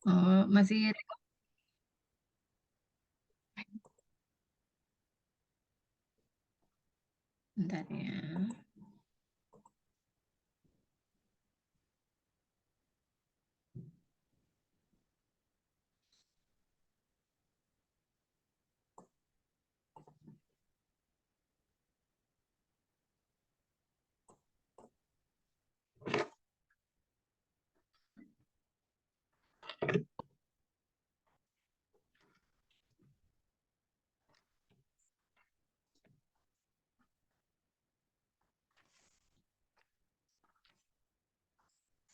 Oh, masih bentar ya.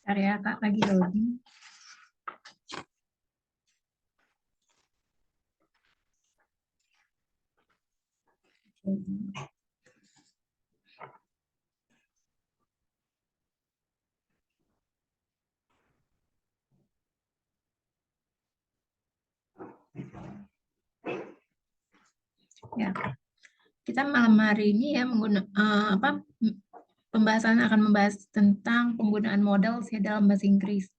Bentar ya, Kak, lagi loading. Ya, kita malam hari ini ya apa pembahasan akan membahas tentang penggunaan modal ya dalam bahasa Inggris.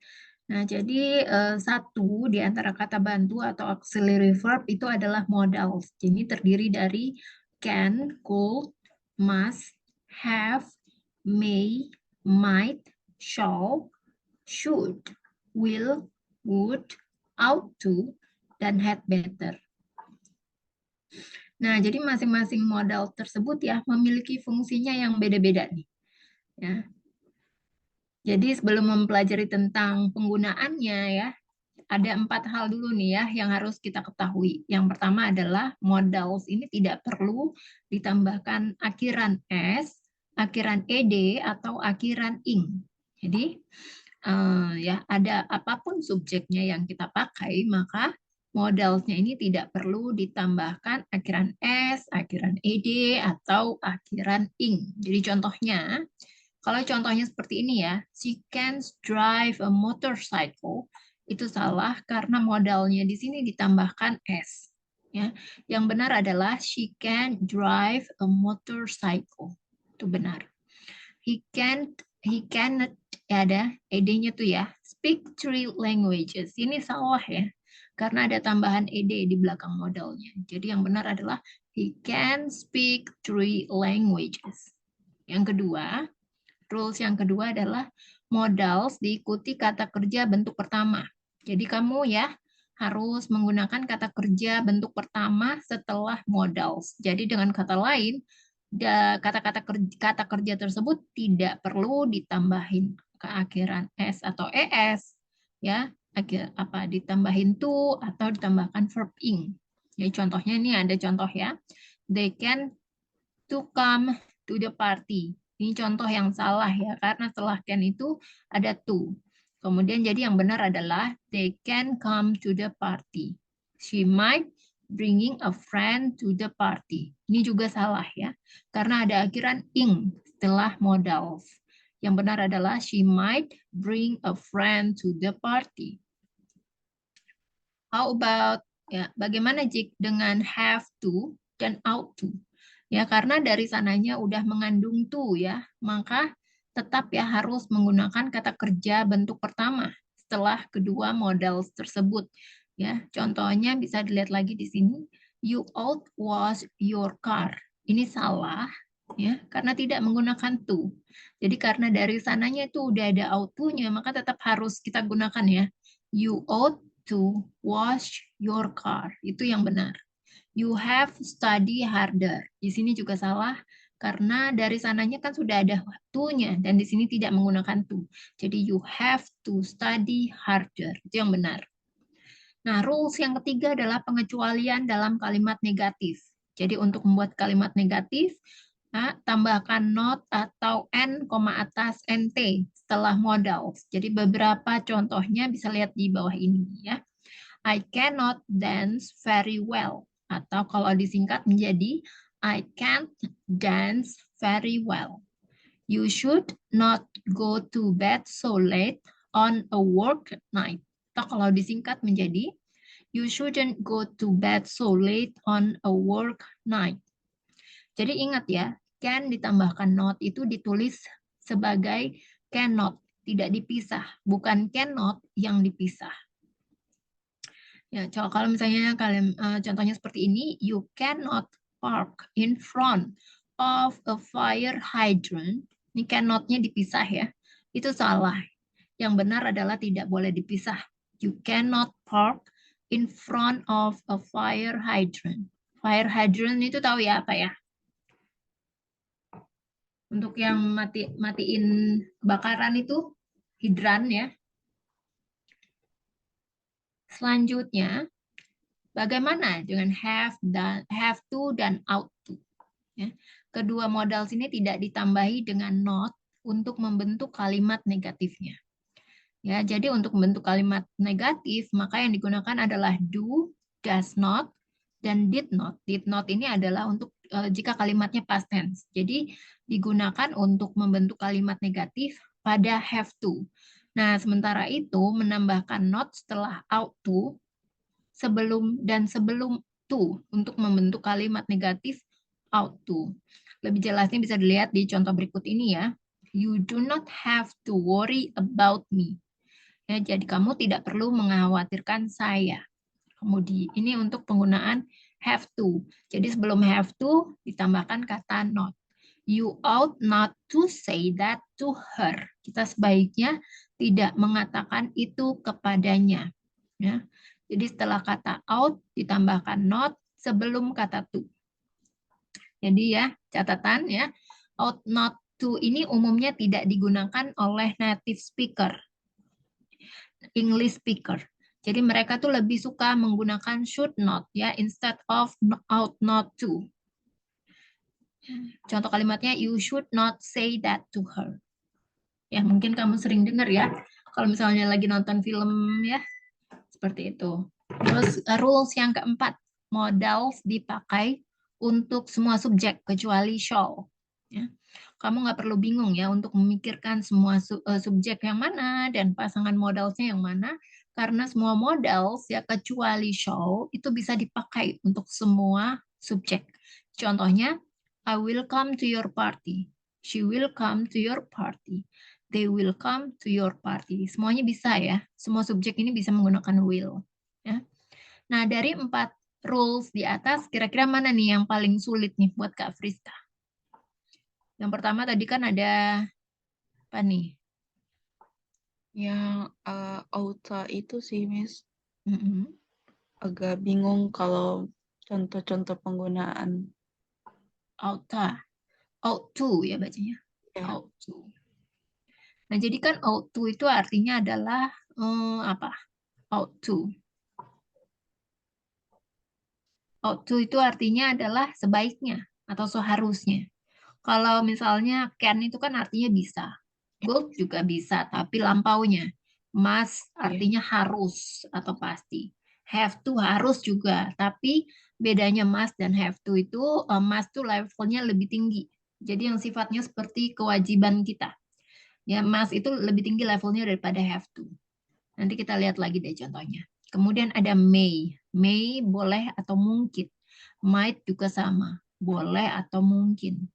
Nah, jadi satu di antara kata bantu atau auxiliary verb itu adalah modals. Jadi terdiri dari can, could, must, have, may, might, shall, should, will, would, ought to, dan had better. Nah, jadi masing-masing modal tersebut ya memiliki fungsinya yang beda-beda nih. Ya. Jadi sebelum mempelajari tentang penggunaannya ya, ada 4 hal dulu nih ya yang harus kita ketahui. Yang pertama adalah modals ini tidak perlu ditambahkan akhiran s, akhiran ed, atau akhiran ing. Jadi ya ada apapun subjeknya yang kita pakai, maka modalsnya ini tidak perlu ditambahkan akhiran s, akhiran ed, atau akhiran ing. Jadi contohnya, kalau contohnya seperti ini ya, she can drive a motorcycle, itu salah karena modalnya di sini ditambahkan s. Ya, yang benar adalah she can drive a motorcycle. Itu benar. He cannot, ya ada ed-nya tuh ya. Speak 3 languages. Ini salah ya. Karena ada tambahan ed di belakang modalnya. Jadi yang benar adalah he can speak 3 languages. Yang kedua, rules yang kedua adalah modals diikuti kata kerja bentuk pertama. Jadi kamu ya harus menggunakan kata kerja bentuk pertama setelah modals. Jadi dengan kata lain, kata kerja tersebut tidak perlu ditambahin ke akhiran s atau es, ya, apa ditambahin to atau ditambahkan verb ing. Jadi contohnya ini ada contoh ya. They can to come to the party. Ini contoh yang salah ya, karena setelah can itu ada to. Kemudian jadi yang benar adalah they can come to the party. She might bringing a friend to the party. Ini juga salah ya, karena ada akhiran ing setelah modals. Yang benar adalah she might bring a friend to the party. How about ya, bagaimana jika dengan have to dan ought to? Ya, karena dari sananya udah mengandung to ya, maka tetap ya harus menggunakan kata kerja bentuk pertama setelah kedua modal tersebut. Ya, contohnya bisa dilihat lagi di sini. You ought wash your car. Ini salah ya, karena tidak menggunakan to. Jadi karena dari sananya itu udah ada ought to-nya, maka tetap harus kita gunakan ya. You ought to wash your car. Itu yang benar. You have study harder. Di sini juga salah karena dari sananya kan sudah ada to-nya dan di sini tidak menggunakan to. Jadi you have to study harder. Itu yang benar. Nah, rules yang ketiga adalah pengecualian dalam kalimat negatif. Jadi untuk membuat kalimat negatif, tambahkan not atau n, atas nt setelah modal. Jadi beberapa contohnya bisa lihat di bawah ini ya. I cannot dance very well. Atau kalau disingkat menjadi I can't dance very well. You should not go to bed so late on a work night. Atau kalau disingkat menjadi you shouldn't go to bed so late on a work night. Jadi ingat ya, can ditambahkan not itu ditulis sebagai cannot, tidak dipisah, bukan cannot yang dipisah. Ya, kalau misalnya kalian contohnya seperti ini, you cannot park in front of a fire hydrant. Ini cannot-nya dipisah ya. Itu salah. Yang benar adalah tidak boleh dipisah. You cannot park in front of a fire hydrant. Fire hydrant itu tahu ya apa ya? Untuk yang matiin kebakaran itu hidran ya. Selanjutnya, bagaimana dengan have to dan ought to? Ya. Kedua modal sini tidak ditambahi dengan not untuk membentuk kalimat negatifnya. Ya, jadi untuk membentuk kalimat negatif, maka yang digunakan adalah do, does not, dan did not. Did not ini adalah untuk jika kalimatnya past tense. Jadi digunakan untuk membentuk kalimat negatif pada have to. Nah, sementara itu menambahkan not setelah ought to sebelum to untuk membentuk kalimat negatif ought to. Lebih jelasnya bisa dilihat di contoh berikut ini ya. You do not have to worry about me. Ya, jadi kamu tidak perlu mengkhawatirkan saya. Kemudian ini untuk penggunaan have to. Jadi sebelum have to ditambahkan kata not. You ought not to say that to her. Kita sebaiknya tidak mengatakan itu kepadanya. Ya. Jadi setelah kata ought ditambahkan not sebelum kata to. Jadi ya, catatan ya, ought not to ini umumnya tidak digunakan oleh native speaker, English speaker. Jadi mereka tuh lebih suka menggunakan should not ya instead of ought not to. Contoh kalimatnya you should not say that to her. Ya, mungkin kamu sering dengar ya. Kalau misalnya lagi nonton film ya, seperti itu. Terus rules yang keempat, modals dipakai untuk semua subjek kecuali shall. Ya. Kamu nggak perlu bingung ya untuk memikirkan semua subjek yang mana dan pasangan modalsnya yang mana, karena semua modals ya kecuali shall itu bisa dipakai untuk semua subjek. Contohnya, I will come to your party. She will come to your party. They will come to your party. Semuanya bisa ya. Semua subjek ini bisa menggunakan will. Ya. Nah, dari 4 rules di atas, kira-kira mana nih yang paling sulit nih buat Kak Friska? Yang pertama tadi kan ada apa nih? Yang auta itu sih, Miss. Mm-mm. Agak bingung kalau contoh-contoh penggunaan. Auta. Ought to ya bacanya. Ya. Ought to. Nah, jadi kan ought to itu artinya adalah apa? Ought to. Ought to itu artinya adalah sebaiknya atau seharusnya. Kalau misalnya can itu kan artinya bisa. Would juga bisa, tapi lampaunya. Must Iya. artinya harus atau pasti. Have to harus juga, tapi bedanya must dan have to itu must tuh levelnya lebih tinggi. Jadi yang sifatnya seperti kewajiban kita. Ya, must itu lebih tinggi levelnya daripada have to. Nanti kita lihat lagi deh contohnya. Kemudian ada may. May boleh atau mungkin. Might juga sama. Boleh atau mungkin.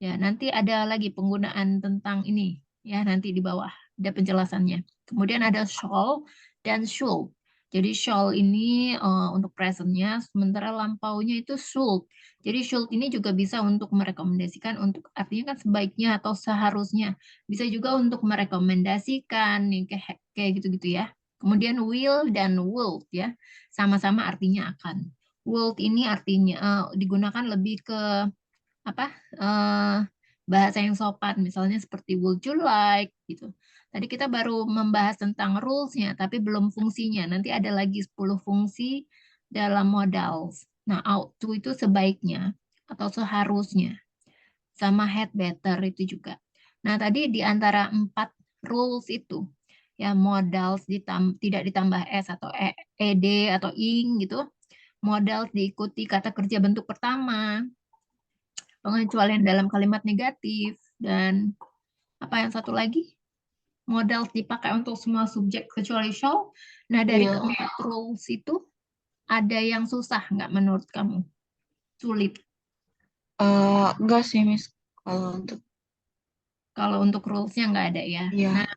Ya, nanti ada lagi penggunaan tentang ini. Ya, nanti di bawah ada penjelasannya. Kemudian ada shall dan should. Jadi shall ini untuk presentnya, sementara lampaunya itu should. Jadi should ini juga bisa untuk merekomendasikan, untuk artinya kan sebaiknya atau seharusnya. Bisa juga untuk merekomendasikan, kayak gitu-gitu ya. Kemudian will dan would ya, sama-sama artinya akan. Would ini artinya digunakan lebih ke apa bahasa yang sopan, misalnya seperti would you like gitu. Tadi kita baru membahas tentang rules-nya, tapi belum fungsinya. Nanti ada lagi 10 fungsi dalam modals. Nah, ought to itu sebaiknya atau seharusnya. Sama had better itu juga. Nah, tadi di antara 4 rules itu, ya modals tidak ditambah s atau ed atau ing gitu. Modals diikuti kata kerja bentuk pertama, pengecualian dalam kalimat negatif, dan apa yang satu lagi? Modal dipakai untuk semua subjek kecuali shall. Nah, dari Will. keempat rules itu, ada yang susah nggak menurut kamu? Sulit. Enggak sih, Miss. Kalau untuk Kalau untuk rules-nya nggak ada ya. Nah, ya.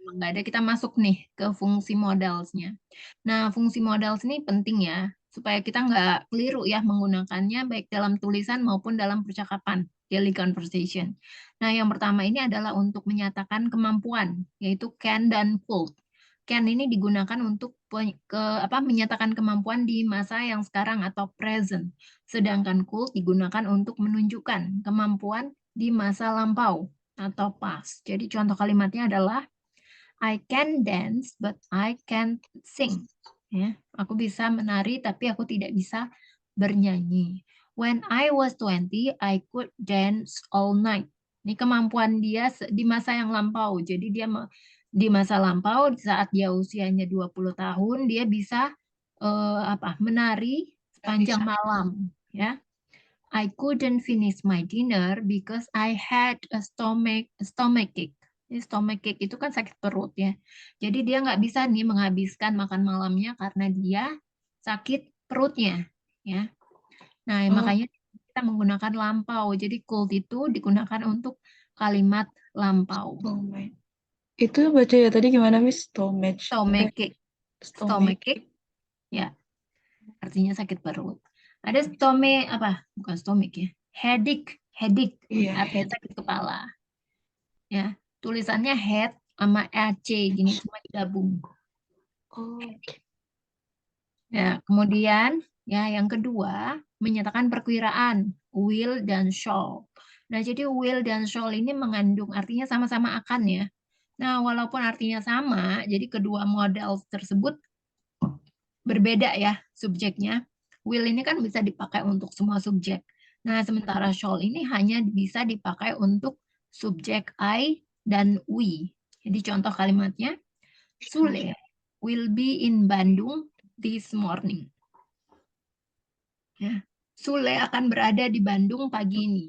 memang nggak ada, kita masuk nih ke fungsi modals-nya. Nah, fungsi modals ini penting ya, supaya kita nggak keliru ya menggunakannya baik dalam tulisan maupun dalam percakapan, daily conversation. Nah, yang pertama ini adalah untuk menyatakan kemampuan, yaitu can dan could. Can ini digunakan untuk menyatakan kemampuan di masa yang sekarang atau present. Sedangkan could digunakan untuk menunjukkan kemampuan di masa lampau atau past. Jadi contoh kalimatnya adalah I can dance but I can't sing. Ya, aku bisa menari tapi aku tidak bisa bernyanyi. When I was 20, I could dance all night. Ini kemampuan dia di masa yang lampau. Jadi dia di masa lampau saat dia usianya 20 tahun dia bisa menari sepanjang Bisa. malam, ya. I couldn't finish my dinner because I had a stomachache. Ini stomachache itu kan sakit perut ya. Jadi dia nggak bisa nih menghabiskan makan malamnya karena dia sakit perutnya ya. Nah, Oh, makanya kita menggunakan lampau. Jadi could itu digunakan untuk kalimat lampau. stomach. Itu baca ya tadi gimana, Miss? Stomachache. Stomach. Stomachache ya, artinya sakit perut. Ada bukan stomach ya. Headache, headache Iya, artinya head. sakit kepala. Ya, tulisannya head sama AC gini cuma digabung. Oke. Ya, kemudian ya yang kedua menyatakan perkiraan will dan shall. Nah, jadi will dan shall ini mengandung artinya sama-sama akan ya. Nah, walaupun artinya sama, jadi kedua model tersebut berbeda ya subjeknya. Will ini kan bisa dipakai untuk semua subjek. Nah, sementara shall ini hanya bisa dipakai untuk subjek I dan we. Jadi contoh kalimatnya, Sule will be in Bandung this morning. Ya. Sule akan berada di Bandung pagi ini.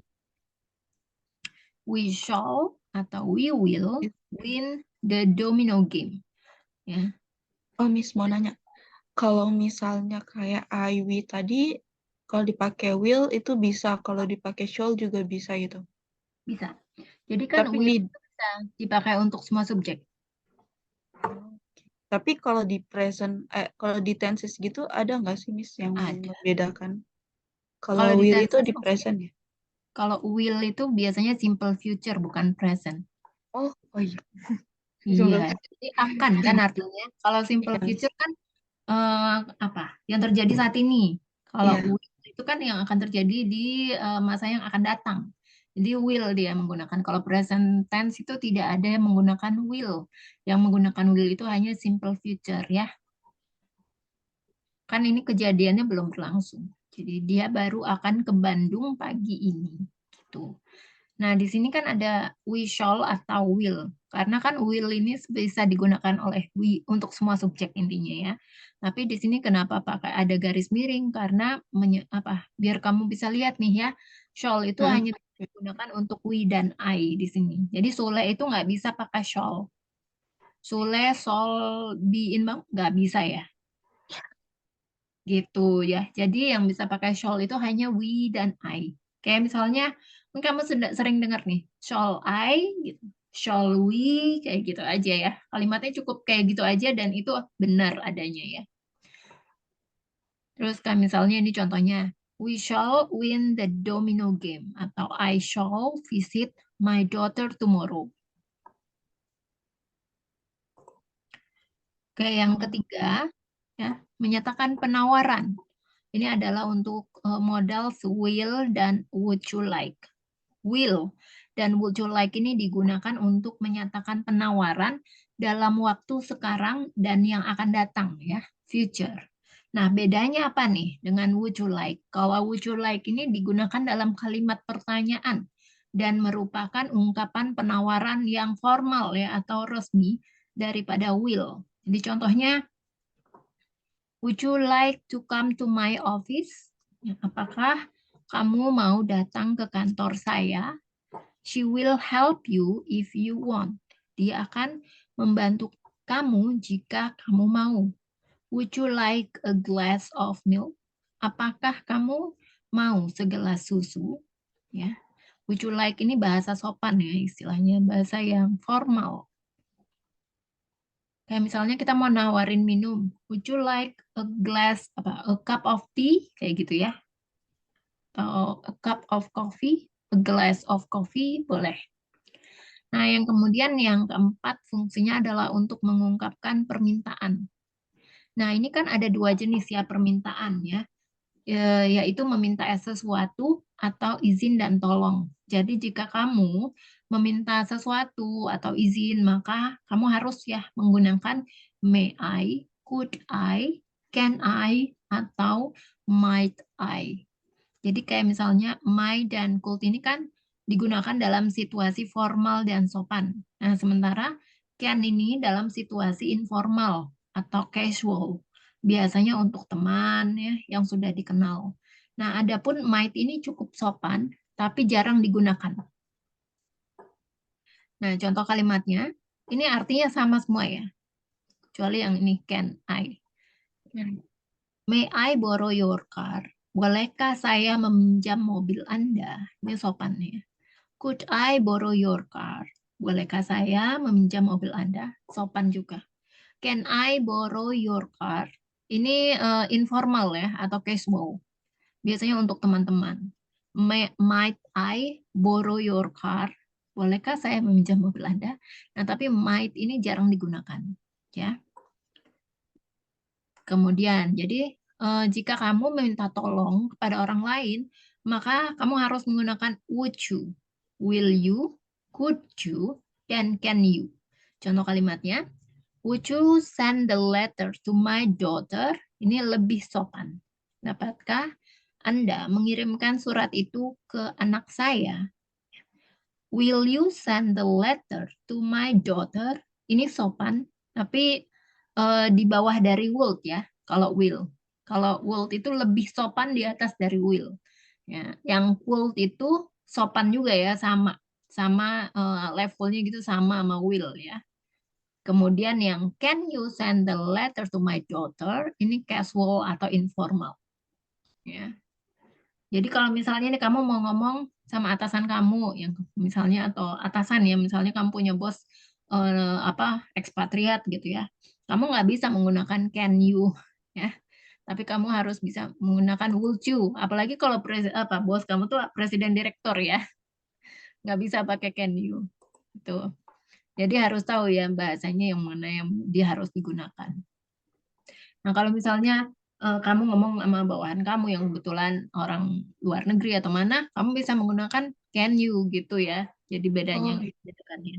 We shall atau we will win the domino game. Ya, Oh, Miss mau nanya. Kalau misalnya kayak I, we tadi, kalau dipakai will itu bisa, kalau dipakai shall juga bisa gitu. bisa. Jadi kan Tapi will di itu bisa dipakai untuk semua subjek. tapi kalau di present, kalau di tenses gitu ada nggak sih, Miss, yang Ada. membedakan? Kalau Kalau di will itu tenses, di present ya? kalau will itu biasanya simple future bukan present. Oh, oh iya. Iya, Simple. jadi akan kan artinya. Kalau simple Iya, future kan yang terjadi saat ini. Kalau iya. will itu kan yang akan terjadi di masa yang akan datang. Jadi will dia menggunakan. Kalau present tense itu tidak ada yang menggunakan will. Yang menggunakan will itu hanya simple future ya. Kan ini kejadiannya belum berlangsung. Jadi dia baru akan ke Bandung pagi ini. Gitu. Nah, di sini kan ada we shall atau will. Karena kan will ini bisa digunakan oleh we untuk semua subjek intinya ya. Tapi di sini kenapa pakai ada garis miring? Karena biar kamu bisa lihat nih ya, shall itu Heeh. hanya digunakan untuk we dan I di sini. Jadi Sule itu nggak bisa pakai shall. Sule, shall be in bang nggak bisa ya. Gitu ya. Jadi yang bisa pakai shall itu hanya we dan I. Kayak misalnya, mungkin kamu sering dengar nih, shall I, gitu. Shall we, kayak gitu aja ya. Kalimatnya cukup kayak gitu aja dan itu benar adanya ya. Terus kan misalnya ini contohnya, we shall win the domino game atau I shall visit my daughter tomorrow. Oke, yang Oh, ketiga ya, menyatakan penawaran. Ini adalah untuk modal will dan would you like. Will dan would you like ini digunakan untuk menyatakan penawaran dalam waktu sekarang dan yang akan datang ya, future. Nah, bedanya apa nih dengan would you like? Kalau would you like ini digunakan dalam kalimat pertanyaan dan merupakan ungkapan penawaran yang formal ya atau resmi daripada will. Jadi contohnya, would you like to come to my office? Ya, apakah kamu mau datang ke kantor saya? She will help you if you want. Dia akan membantu kamu jika kamu mau. Would you like a glass of milk? Apakah kamu mau segelas susu? Ya. Would you like ini bahasa sopan ya istilahnya, bahasa yang formal. Kayak misalnya kita mau nawarin minum, would you like a cup of tea, kayak gitu ya. Atau a cup of coffee, a glass of coffee, boleh. Nah, yang kemudian yang keempat fungsinya adalah untuk mengungkapkan permintaan. Nah, ini kan ada dua jenis ya permintaan ya. Yaitu meminta sesuatu atau izin dan tolong. Jadi jika kamu meminta sesuatu atau izin, maka kamu harus ya menggunakan may I, could I, can I, atau might I. Jadi kayak misalnya my dan could ini kan digunakan dalam situasi formal dan sopan. Nah, sementara can ini dalam situasi informal atau casual. Biasanya untuk teman ya yang sudah dikenal. Nah, adapun might ini cukup sopan tapi jarang digunakan. Nah, contoh kalimatnya ini artinya sama semua ya. Kecuali yang ini can I. May I borrow your car? Bolehkah saya meminjam mobil Anda? Ini sopannya. Could I borrow your car? Bolehkah saya meminjam mobil Anda? Sopan juga. Can I borrow your car? Ini informal ya atau casual. Biasanya untuk teman-teman. Might I borrow your car? Bolehkah saya meminjam mobil Anda? Nah, tapi might ini jarang digunakan. Ya. Kemudian, jadi jika kamu meminta tolong kepada orang lain, maka kamu harus menggunakan would you, will you, could you, dan can you. Contoh kalimatnya, would you send the letter to my daughter? Ini lebih sopan. Dapatkah Anda mengirimkan surat itu ke anak saya? Will you send the letter to my daughter? Ini sopan, tapi di bawah dari would ya, kalau will. Kalau would itu lebih sopan di atas dari will. Ya, yang would itu sopan juga ya, sama sama levelnya gitu sama will ya. Kemudian yang can you send the letter to my daughter? Ini casual atau informal. Ya. Jadi kalau misalnya nih kamu mau ngomong sama atasan kamu yang misalnya atau atasan ya misalnya kamu punya bos apa ekspatriat gitu ya, kamu nggak bisa menggunakan can you ya, tapi kamu harus bisa menggunakan would you. Apalagi kalau bos kamu tuh presiden direktur ya, nggak bisa pakai can you. Itu. Jadi harus tahu ya bahasanya yang mana yang dia harus digunakan. Nah, kalau misalnya kamu ngomong sama bawahan kamu yang kebetulan orang luar negeri atau mana, kamu bisa menggunakan can you gitu ya. Jadi bedanya Oh, bedakannya.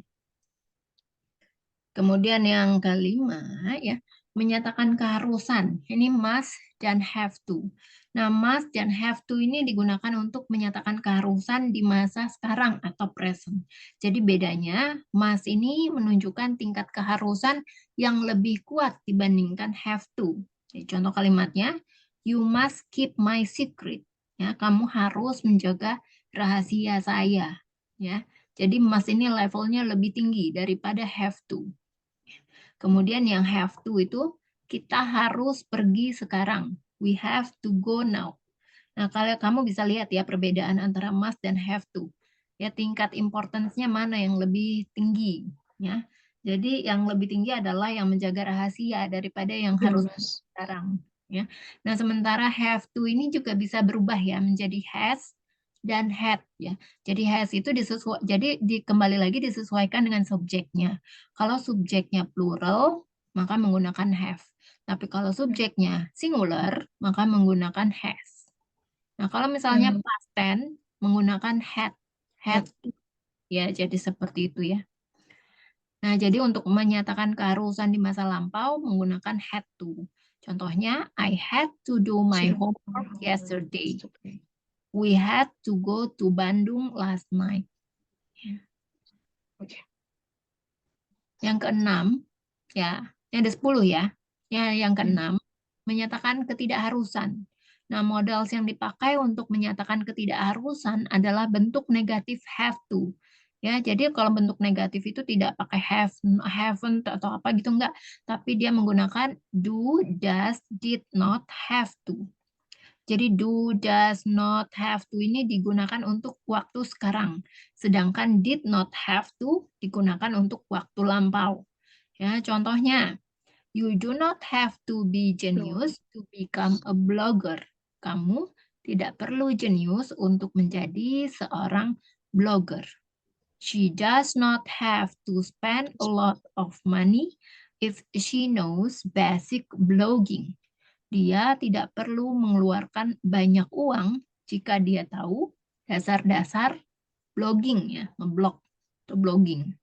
Kemudian yang kelima ya, menyatakan keharusan. Ini must dan have to. Nah, must dan have to ini digunakan untuk menyatakan keharusan di masa sekarang atau present. Jadi bedanya must ini menunjukkan tingkat keharusan yang lebih kuat dibandingkan have to. Jadi, contoh kalimatnya, you must keep my secret. Ya, kamu harus menjaga rahasia saya. Ya, jadi must ini levelnya lebih tinggi daripada have to. Kemudian yang have to itu kita harus pergi sekarang. We have to go now. Nah, kalau kamu bisa lihat ya perbedaan antara must dan have to. Ya, tingkat importance-nya mana yang lebih tinggi, ya. Jadi yang lebih tinggi adalah yang menjaga rahasia daripada yang ya harus Mas. sekarang, ya. Nah, sementara have to ini juga bisa berubah ya menjadi has dan had ya. Jadi has itu kembali lagi disesuaikan dengan subjeknya. Kalau subjeknya plural, maka menggunakan have. Tapi kalau subjeknya singular, maka menggunakan has. Nah, kalau misalnya Hmm, past tense menggunakan had, ya. had ya jadi seperti itu ya. Nah, jadi untuk menyatakan keharusan di masa lampau menggunakan had to. Contohnya, I had to do my Sudah. homework yesterday. We had to go to Bandung last night. Oke. Yang keenam, ya, yang ada 10 ya. Ya, yang Hmm. keenam, menyatakan ketidakharusan. Nah, modals yang dipakai untuk menyatakan ketidakharusan adalah bentuk negatif have to. Ya, jadi kalau bentuk negatif itu tidak pakai have, haven't atau apa gitu enggak, tapi dia menggunakan do, does, did not, have to. Jadi do, does not, have to ini digunakan untuk waktu sekarang, sedangkan did not have to digunakan untuk waktu lampau. Ya, contohnya, you do not have to be genius to become a blogger. Kamu tidak perlu jenius untuk menjadi seorang blogger. She does not have to spend a lot of money if she knows basic blogging. Dia tidak perlu mengeluarkan banyak uang jika dia tahu dasar-dasar blogging ya, ngeblog atau blogging.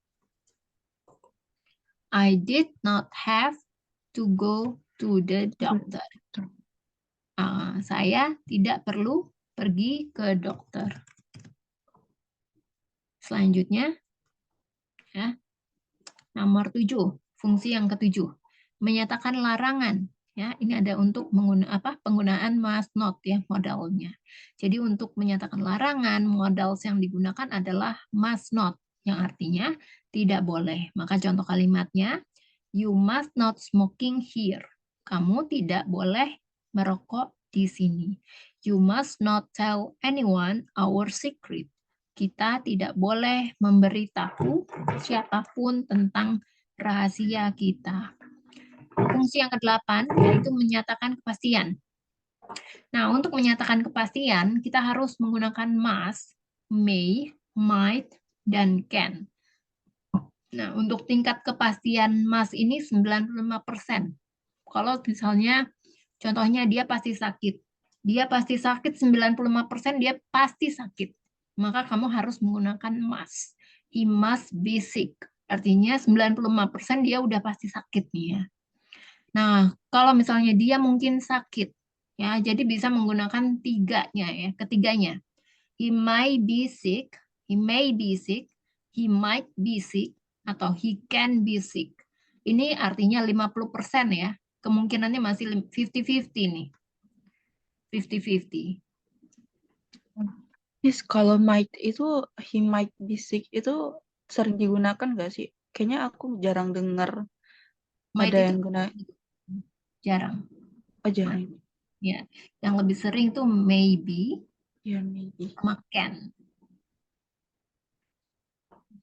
I did not have to go to the doctor. Saya tidak perlu pergi ke dokter. Selanjutnya, ya, nomor 7, fungsi yang ketujuh, menyatakan larangan. Ya, ini ada untuk penggunaan must not ya modalnya. Jadi untuk menyatakan larangan, modal yang digunakan adalah must not, yang artinya tidak boleh. Maka contoh kalimatnya, you must not smoking here. Kamu tidak boleh merokok di sini. You must not tell anyone our secret. Kita tidak boleh memberitahu siapapun tentang rahasia kita. Fungsi yang ke-8 yaitu menyatakan kepastian. Nah, untuk menyatakan kepastian, kita harus menggunakan must, may, might, dan can. Nah, untuk tingkat kepastian must ini 95%. Kalau misalnya, contohnya dia pasti sakit. Dia pasti sakit 95%, dia pasti sakit. Maka kamu harus menggunakan must. He must be sick. Artinya 95% dia udah pasti sakit nih ya. Nah, kalau misalnya dia mungkin sakit, ya, jadi bisa menggunakan ketiganya. He might be sick, he may be sick, he might be sick, atau he can be sick. Ini artinya 50% ya. Kemungkinannya masih 50-50 nih. 50-50. Miss, kalau might itu, he might be sick itu sering digunakan nggak sih? Kayaknya aku jarang dengar Might ada itu yang guna. jarang. Oh, jarang. Ya, yang lebih sering tuh maybe Ya, maybe. sama can.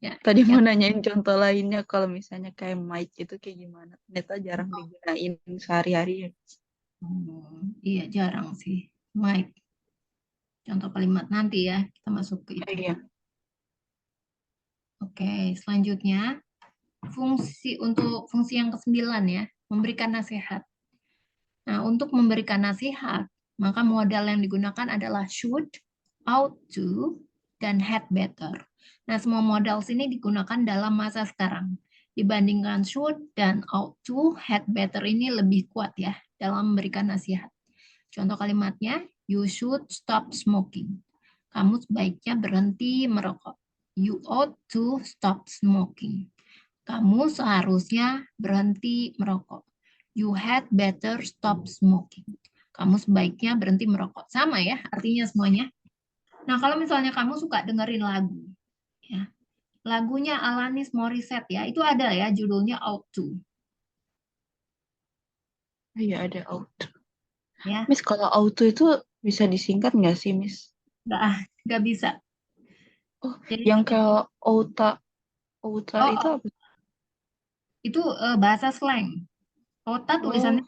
Ya, Tadi mau yang nanyain contoh lainnya kalau misalnya kayak might itu kayak gimana? Ternyata jarang digunain sehari-hari. iya jarang sih. Might. Contoh kalimat nanti ya, kita masuk ke itu. Iya. Oke, selanjutnya fungsi yang ke-9 ya, memberikan nasihat. Nah, untuk memberikan nasihat, maka modal yang digunakan adalah should, ought to, dan had better. Nah, semua modal sini digunakan dalam masa sekarang. Dibandingkan should dan ought to, had better ini lebih kuat ya dalam memberikan nasihat. Contoh kalimatnya, you should stop smoking. Kamu sebaiknya berhenti merokok. You ought to stop smoking. Kamu seharusnya berhenti merokok. You had better stop smoking. Kamu sebaiknya berhenti merokok. Sama ya, artinya semuanya. Nah, kalau misalnya kamu suka dengerin lagu, ya, lagunya Alanis Morissette ya, itu ada ya judulnya Ought to. Iya, ada auto. Ya, Miss, kalau auto itu bisa disingkat nggak sih, Miss? nggak bisa. Oh, Jadi, yang kayak auta. Auta itu oh, apa? itu bahasa slang. Ota tulisannya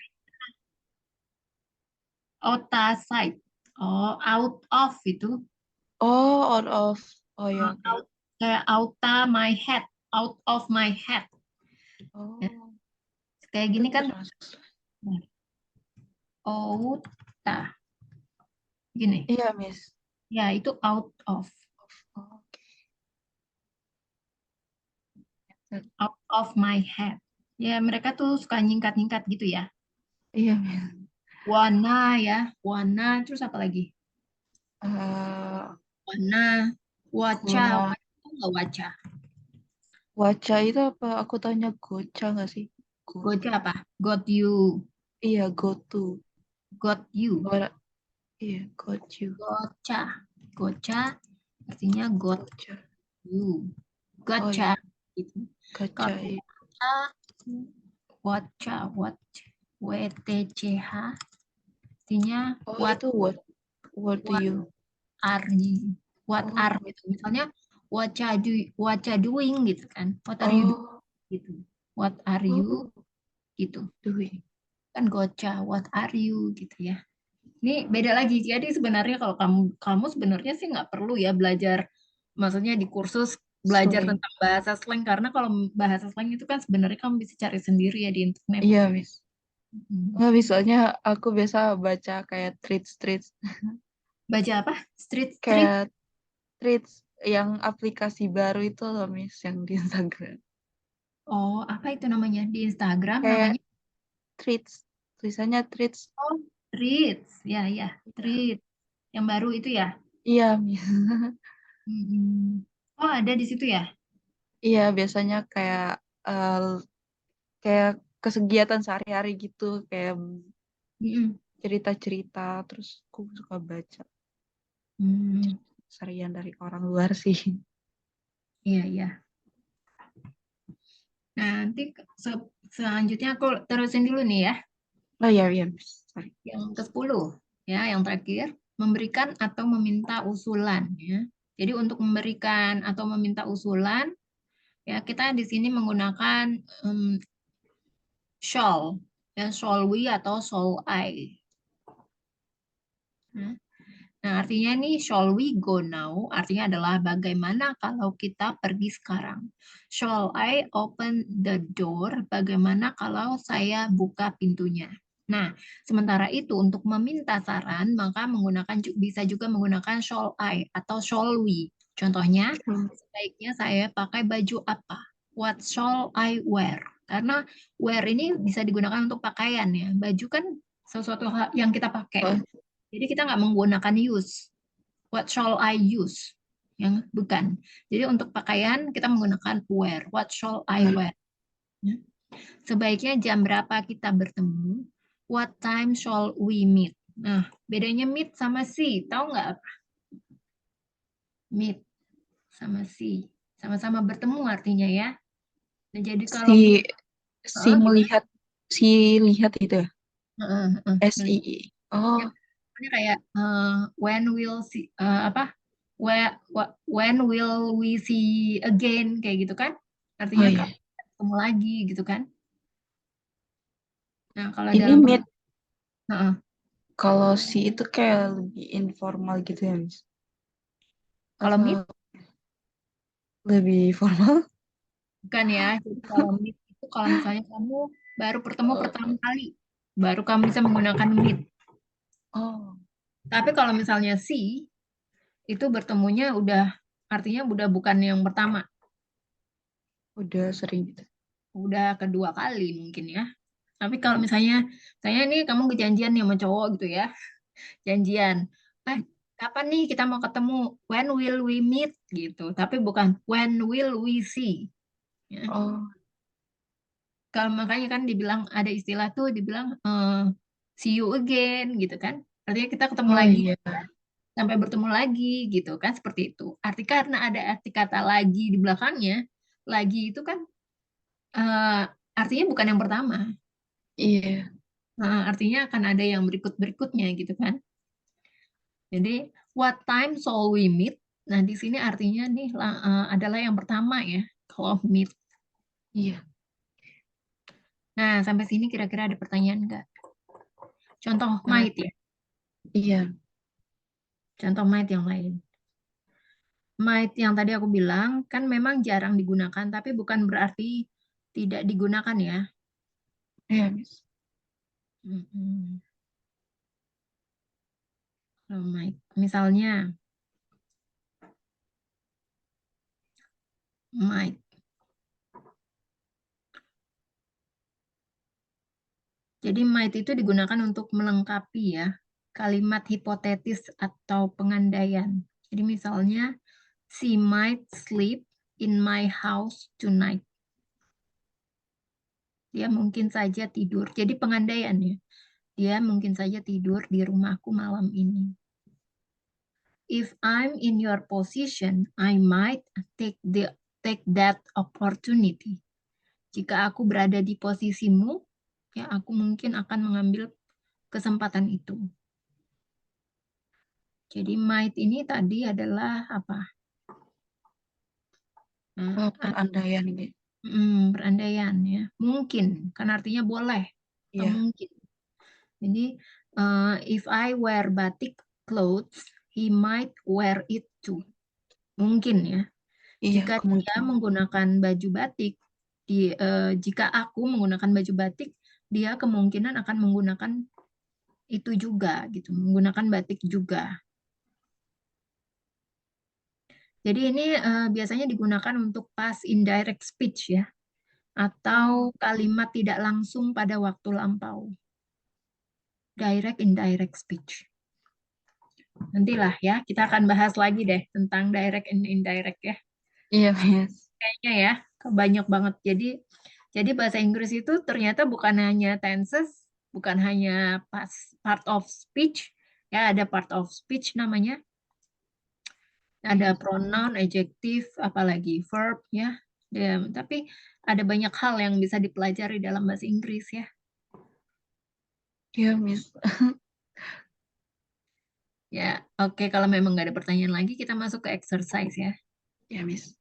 Oh, Ota side. Oh, out of itu. oh, out of. Oh ya, oke. Out, kayak outa my head. Out of my head. Ya, Oh, kayak itu gini kan termasuk. outa. Gini. Iya, Miss. Ya, itu out of. Oh, oke. Out of my head. Ya, mereka tuh suka nyingkat-nyingkat gitu ya. Iya, Miss. Wana ya. Wana, terus apa lagi? Eh, Wana, waca. guna Waca nggak waca? waca itu apa? Aku tanya goca nggak sih? Go. Goca apa? Got you. Iya, go to. Got you. Ora- Iya, got you. Goca. Goca artinya got Goca. you. Oh Gotcha. iya, Gitu. gacha. Kalau Iya. waca, WTCH, artinya Oh, what, itu what do what you? are you? What Oh, are gitu. Misalnya what are doing gitu kan. What are you doing oh, gitu. what are you, Oh, gitu. doing. Kan gocha, what are you, gitu ya. Ini beda lagi. Jadi sebenarnya kalau kamu sebenarnya sih nggak perlu ya belajar, maksudnya di kursus belajar Slang. tentang bahasa slang, karena kalau bahasa slang itu kan sebenarnya kamu bisa cari sendiri ya di internet. Iya, Miss. Hmm. Nggak, misalnya aku biasa baca kayak tweets-tweets. Baca apa? Street street. Kayak tweets yang aplikasi baru itu loh, Miss, yang di Instagram. Oh, apa itu namanya? Di Instagram Kayak namanya? tweets. Tulisannya tweets. Oh, Threads. Ya, ya, Iya, Threads. Yang baru itu ya? iya, Miss. Mm-mm. Oh, ada di situ ya? Iya, biasanya eh, kayak kegiatan sehari-hari gitu, kayak Mm-mm. cerita-cerita, terus aku suka baca Hmm, serian dari orang luar sih. iya, iya. Nah, nanti selanjutnya aku terusin dulu nih ya. Oh iya, iya, Miss. Sorry. Yang ke-10, ya, yang terakhir, memberikan atau meminta usulan, ya. Jadi untuk memberikan atau meminta usulan, ya kita di sini menggunakan shall, ya, shall we atau shall I. Ya. Nah, artinya nih, shall we go now? Artinya adalah bagaimana kalau kita pergi sekarang? Shall I open the door? Bagaimana kalau saya buka pintunya? Nah, sementara itu untuk meminta saran, maka bisa juga menggunakan shall I atau shall we. Contohnya, Hmm. sebaiknya saya pakai baju apa? What shall I wear? Karena wear ini bisa digunakan untuk pakaian ya. Baju kan sesuatu yang kita pakai. Oh, Jadi kita nggak menggunakan use. What shall I use? Yang bukan. Jadi untuk pakaian kita menggunakan wear. What shall I where? wear? Ya. Sebaiknya jam berapa kita bertemu? What time shall we meet? Nah, bedanya meet sama see. Tahu nggak apa? Meet sama see. Sama-sama bertemu artinya ya. Nah, jadi kalau Si si gimana? melihat si lihat itu ya? Melihat. SII. Ya, Oh, pokoknya kayak when will see apa? When will we see again, kayak gitu kan? oh Artinya iya. kapan kita ketemu lagi gitu kan? Nah, kalau Ini dalam meet Heeh. kalau si itu kayak lebih informal gitu ya, Miss? Kalau meet Atau lebih formal? bukan ya. Jadi kalau meet itu kalau misalnya kamu baru bertemu pertama Oh, kali, baru kamu bisa menggunakan meet. oh, Tapi kalau misalnya see itu bertemunya udah, artinya udah bukan yang pertama, udah sering gitu. udah kedua kali mungkin ya. Tapi kalau misalnya saya nih kamu kejanjian nih sama cowok gitu ya, janjian. Eh, kapan nih kita mau ketemu? When will we meet gitu. Tapi bukan when will we see. Ya. Oh, Kalau makanya kan dibilang ada istilah tuh dibilang see you again gitu kan. Artinya kita ketemu oh lagi iya, sampai bertemu lagi gitu kan, seperti itu. Arti karena ada arti kata lagi di belakangnya, lagi itu kan eh, artinya bukan yang pertama. iya. Artinya akan ada yang berikut-berikutnya gitu kan. Jadi, what time shall we meet? Nah, di sini artinya nih adalah yang pertama ya, kalau meet. Iya. Nah, sampai sini kira-kira ada pertanyaan nggak? Contoh Nah, might ya, iya. contoh might yang lain. Might yang tadi aku bilang kan memang jarang digunakan, tapi bukan berarti tidak digunakan ya. Iya, Miss. Mm-mm. Kalau might, misalnya might. Jadi might itu digunakan untuk melengkapi ya kalimat hipotetis atau pengandaian. Jadi misalnya she might sleep in my house tonight. Dia mungkin saja tidur. Jadi pengandaian ya. Dia mungkin saja tidur di rumahku malam ini. If I'm in your position, I might take that opportunity. Jika aku berada di posisimu, ya aku mungkin akan mengambil kesempatan itu. Jadi might ini tadi adalah apa? Nah, Oh, perandaian gitu. Perandaian ya. Mungkin, kan artinya boleh atau Iya, mungkin. Jadi, if I wear batik clothes, he might wear it too. Mungkin ya. iya Jika dia kemungkinan. menggunakan baju batik, jika aku menggunakan baju batik, dia kemungkinan akan menggunakan itu juga gitu, menggunakan batik juga. Jadi ini biasanya digunakan untuk past indirect speech ya, atau kalimat tidak langsung pada waktu lampau. Direct indirect speech. Nantilah ya, kita akan bahas lagi deh tentang direct and indirect ya. Iya, Miss. Kayaknya ya, banyak banget. Jadi bahasa Inggris itu ternyata bukan hanya tenses, bukan hanya part of speech, ya ada part of speech namanya, ada pronoun, adjective, apalagi verb ya. Tapi ada banyak hal yang bisa dipelajari dalam bahasa Inggris ya. Iya, Miss. Ya, oke, kalau memang nggak ada pertanyaan lagi, kita masuk ke exercise ya. Iya, Miss.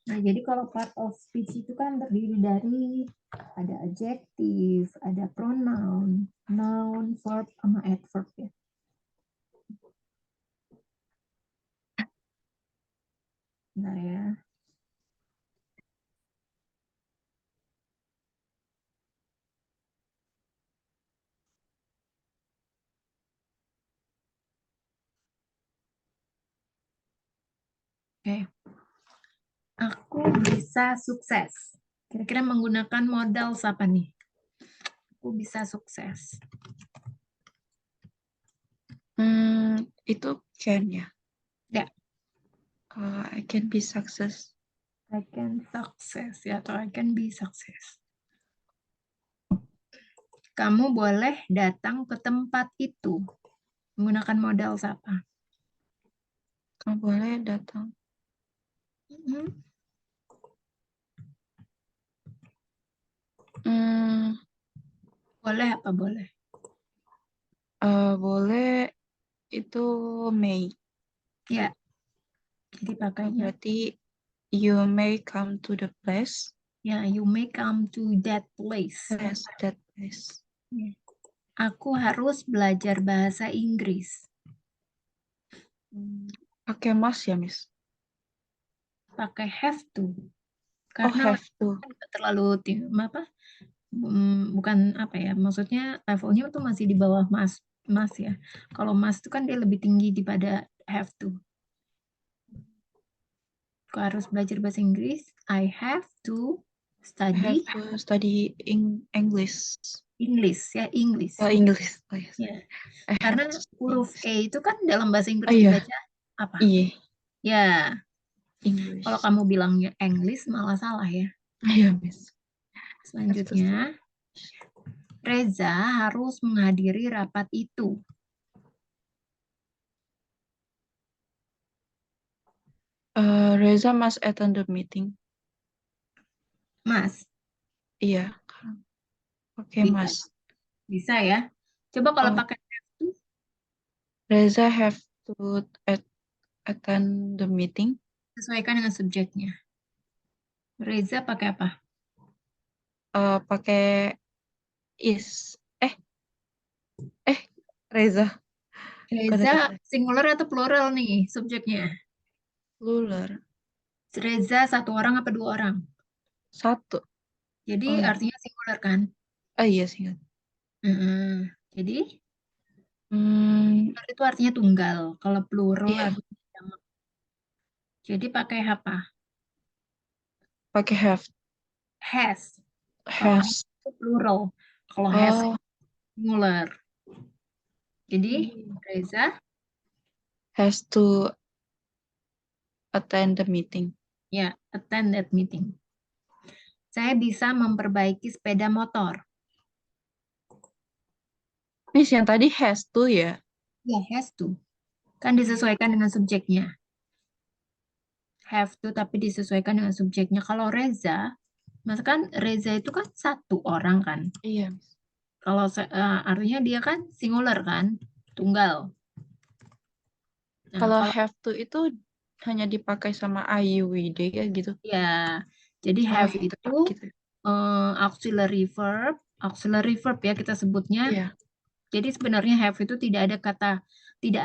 Nah, jadi kalau part of speech itu kan terdiri dari ada adjective, ada pronoun, noun, verb, sama adverb ya. Nah ya. Oke. Aku bisa sukses. Kira-kira menggunakan modal apa nih? Aku bisa sukses. Itu can ya. Ya, I can be success. I can success ya, atau I can be success. Kamu boleh datang ke tempat itu. Menggunakan modal apa? Kamu boleh datang. Hmm, Hmm, Boleh apa boleh? boleh itu may. Ya, jadi pakainya. Berarti you may come to the place. Ya, you may come to that place. Yes, that place. Ya. Aku harus belajar bahasa Inggris. Pakai must ya, Miss? Pakai have to. Oh, Karena have to. nggak terlalu apa? Bukan apa ya? Maksudnya levelnya itu masih di bawah mas ya. Kalau mas itu kan dia lebih tinggi daripada have to. Aku harus belajar bahasa Inggris. I have to I have study to study English. English ya, English. Oh, English. Oh, yes. Ya. I have Karena to study huruf English. E itu kan dalam bahasa Oh Inggris iya, dibaca apa? iya, Ya, kalau English. kamu bilangnya English malah salah ya. Iya, Miss. Have to Selanjutnya, Reza harus menghadiri rapat itu. Reza must attend the meeting. Mas, Iya, oke, bisa, Mas. bisa ya. Coba kalau Oh, pakai have to, Reza have to attend the meeting. sesuaikan dengan subjeknya. Reza pakai apa? Pakai is. Reza. Reza singular atau plural nih subjeknya? Plural. Reza satu orang apa dua orang? Satu. Jadi Oh, iya. artinya singular kan? Iya sih. Jadi Hmm, singular itu artinya tunggal. Kalau plural iya, artinya jamak. Jadi pakai apa? pakai have. Has. Kalau has Has. itu plural. Kalau has Oh, singular. Jadi Reza has to attend the meeting. ya attend that meeting. Saya bisa memperbaiki sepeda motor. Miss, yang tadi has to ya? Ya, has to. Kan disesuaikan dengan subjeknya. Have to tapi disesuaikan dengan subjeknya. Kalau Reza Misalkan Reza itu kan satu orang kan. Iya. Kalau artinya dia kan singular kan, tunggal. Nah, Kalau kalau have to itu hanya dipakai sama I, we, they ya gitu. ya, jadi Oh, have itu gitu. auxiliary verb ya kita sebutnya. Iya. Jadi sebenarnya have itu tidak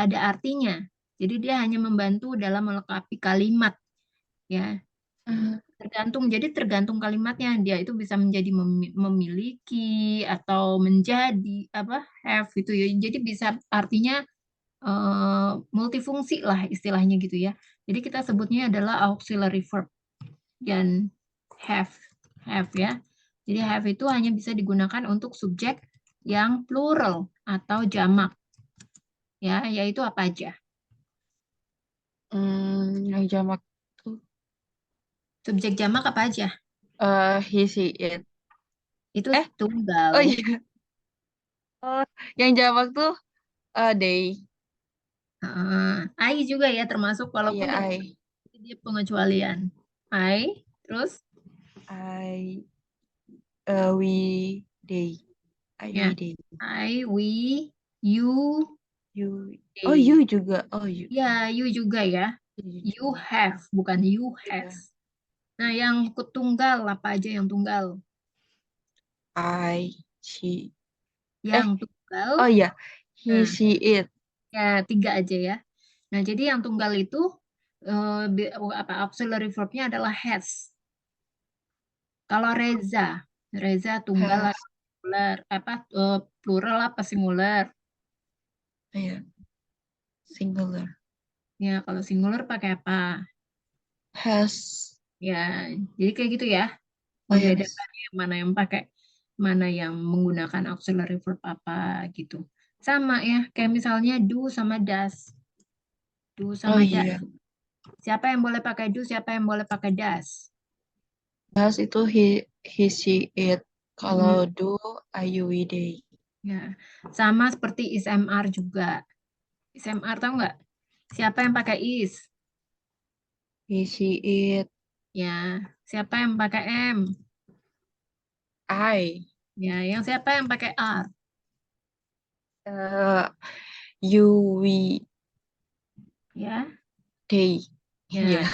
ada artinya. Jadi dia hanya membantu dalam melengkapi kalimat ya. Eh, Tergantung kalimatnya dia itu bisa menjadi memiliki atau menjadi apa have itu ya. Jadi bisa artinya multifungsi lah istilahnya gitu ya. Jadi kita sebutnya adalah auxiliary verb dan have have ya. Jadi have itu hanya bisa digunakan untuk subjek yang plural atau jamak ya, yaitu apa aja? yang jamak tuh Subjek jamak apa aja? he, she, it. Itu Eh, tunggal. oh iya. Oh, yang jamak tuh they. I juga ya termasuk Iya, walaupun itu I. dia pengecualian. I, terus I, we, they. I, ya we, they. I, we, you, You. Oh, they. you juga. Oh, you. Ya, you juga ya. You You juga. have, bukan you has. Iya. Nah, yang tunggal apa aja yang tunggal? I, she. Yang Eh, tunggal, oh iya. He, nah, she, it. ya tiga aja ya. Nah, jadi yang tunggal itu apa auxiliary verb-nya adalah has. Kalau Reza, Reza tunggal Has. atau singular, apa plural apa singular? Iya. Singular. Ya, kalau singular pakai apa? Has. Ya, jadi kayak gitu ya. Oh iya, Miss. Membedakan yang pakai, mana yang menggunakan auxiliary verb apa gitu. Sama ya, kayak misalnya do sama does. Do Oh sama does. iya. Siapa yang boleh pakai do, siapa yang boleh pakai does? Has itu he, she, it. Kalau Mm-mm. do, I, you, we, they. Ya, sama seperti is/MR juga. Is/MR tahu nggak? Siapa yang pakai is? He, she, it. Ya, siapa yang pakai M? I. Ya, yang siapa yang pakai R? Uh, you, we, Ya, they. Iya. ya.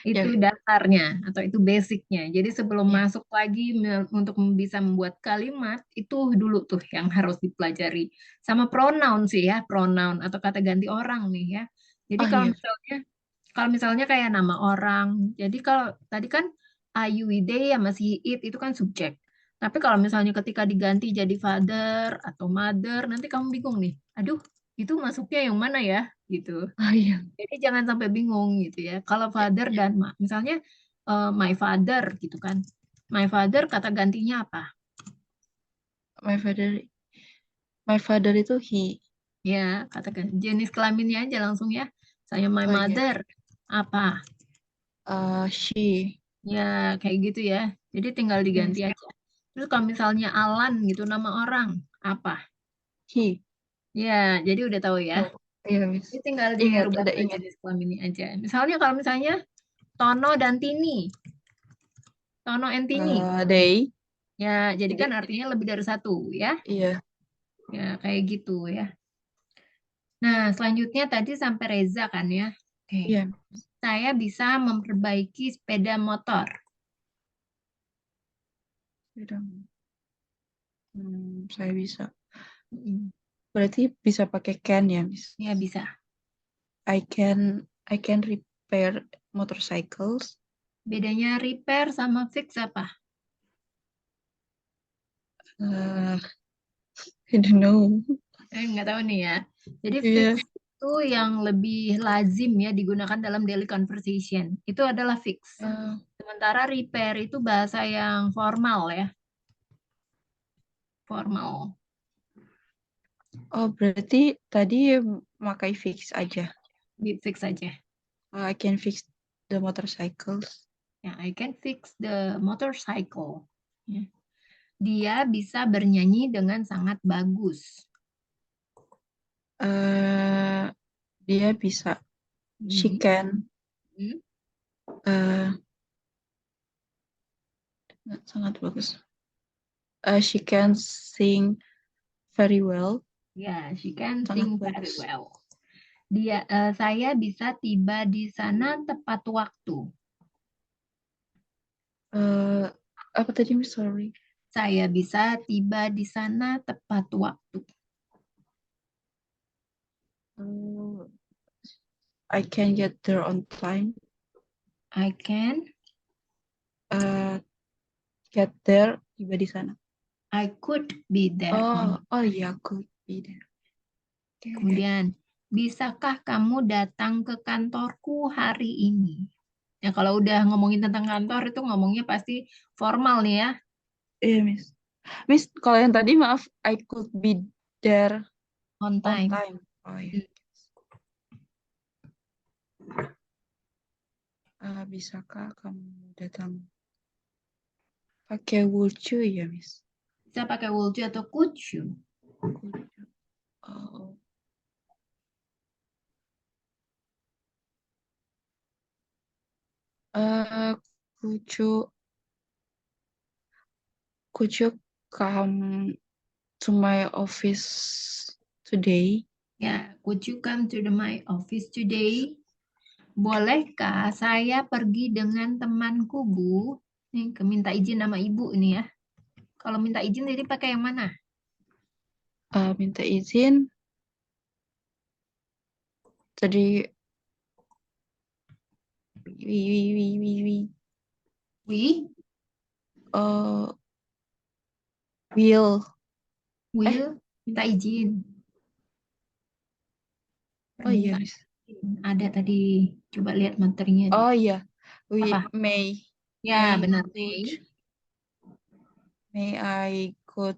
Ya, Itu dasarnya atau itu basicnya. Jadi sebelum ya. masuk lagi untuk bisa membuat kalimat, itu dulu tuh yang harus dipelajari. Sama pronoun sih ya, pronoun atau kata ganti orang nih ya. Jadi Oh iya. kalau misalnya kayak nama orang, jadi kalau tadi kan Ayuide ya masih it itu kan subjek. Tapi kalau misalnya ketika diganti jadi father atau mother, nanti kamu bingung nih. Aduh, itu masuknya yang mana ya? Gitu. Oh iya. Jadi jangan sampai bingung gitu ya. Kalau father dan misalnya my father gitu kan. My father kata gantinya apa? My father, my father itu he. Ya, katakan jenis kelaminnya aja langsung ya. Saya my Oh iya. mother apa? She. Ya, kayak gitu ya. Jadi tinggal diganti Yes. aja. Terus kalau misalnya Alan gitu nama orang apa? He. Ya, jadi udah tahu ya. Oh, iya, Miss. Jadi tinggal Ingat, dirubah udah ke ingat. jenis kelaminnya aja. Misalnya kalau misalnya Tono dan Tini, Tono and Tini. They. Ya, jadi kan They. artinya lebih dari satu ya. Iya. Ya, kayak gitu ya. Nah, selanjutnya tadi sampai Reza kan ya. Oke. Iya. Saya bisa memperbaiki sepeda motor. Udah. Saya bisa. Mm, Berarti bisa pakai can ya, Miss? ya, bisa. I can repair motorcycles. Bedanya repair sama fix apa? Uh, I don't know. Nggak tahu nih ya. Jadi fix Iya. itu yang lebih lazim ya digunakan dalam daily conversation. Itu adalah fix. Uh, Sementara repair itu bahasa yang formal ya. Formal. oh, berarti tadi pakai fix aja. Di fix aja. I can fix the motorcycles. Ya, I can fix the motorcycle. Ya. Dia bisa bernyanyi dengan sangat bagus. Uh, dia bisa. She Mhm. can. Hmm. Uh, Sangat bagus. She can sing very well. Ya, she can Sangat sing very bagus. well. Saya bisa tiba di sana tepat waktu. Apa tadi, Miss? Sorry. Saya bisa tiba di sana tepat waktu. I can get there on time. I can, Get there, tiba di sana. I could be there on. Oh iya, could be there. Okay. Kemudian, bisakah kamu datang ke kantorku hari ini? Ya, kalau udah ngomongin tentang kantor itu ngomongnya pasti formal nih ya, Iya, Miss. Miss, kalau yang tadi maaf, I could be there on on time. time. Oh iya. Bisakah kamu datang pakai would you ya, Miss? Bisa pakai would you atau could you? Could you? Oh. Could you come to my office today? Ya, could you come to my office today? Bolehkah saya pergi dengan temanku, Bu? Nih, minta izin sama ibu ini ya. Kalau minta izin jadi pakai yang mana? Minta izin. Tadi we We will will minta izin. oh iya, Permintaan Miss. izin. Ada tadi. Coba lihat materinya deh. Oh iya, we Apa? Ya, benar. may I go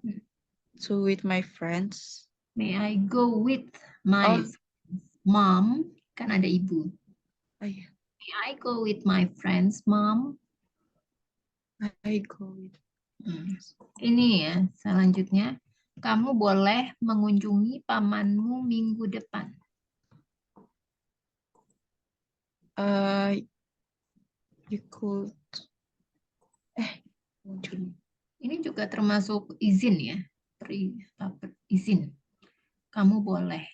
to with my friends? May I go with my Oh, mom? Kan ada ibu. oh iya, May I go with my friends, mom? I go with. Ini ya, selanjutnya. Kamu boleh mengunjungi pamanmu minggu depan. You could mengunjungi. Ini juga termasuk izin ya. Izin. Kamu boleh.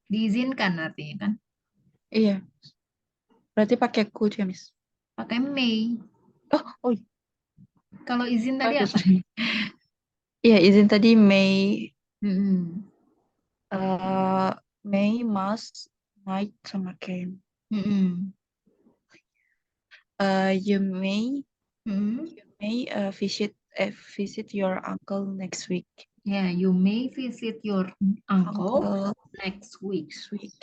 Diizinkan artinya kan. Iya, berarti pakai could ya, Miss? Pakai may. Oh, Kalau izin tadi bagus. apa? Iya, izin tadi may, Hmm. may, must, might, sama can. Hmm. You may Hmm. visit your uncle next week. Ya, you may visit your uncle next week. Next week.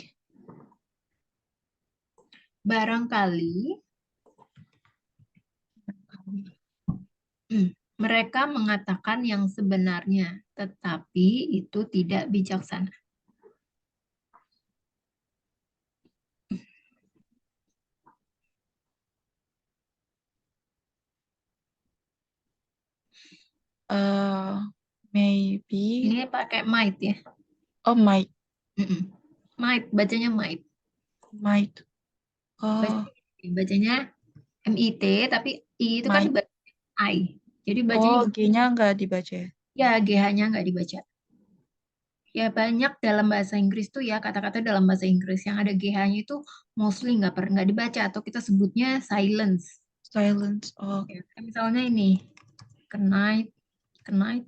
Barangkali mereka mengatakan yang sebenarnya, tetapi itu tidak bijaksana. Maybe. Ini pakai might ya. Oh, might. Might, bacanya might. Might. Oh, Bacanya MIT, tapi I itu kan might. dibaca I. Jadi bacanya G-nya nggak dibaca ya? ya GH-nya nggak dibaca. Ya banyak dalam bahasa Inggris tuh ya kata-kata dalam bahasa Inggris yang ada GH-nya itu mostly nggak dibaca atau kita sebutnya silence. Silence. Oh, Ya, misalnya ini knight, knight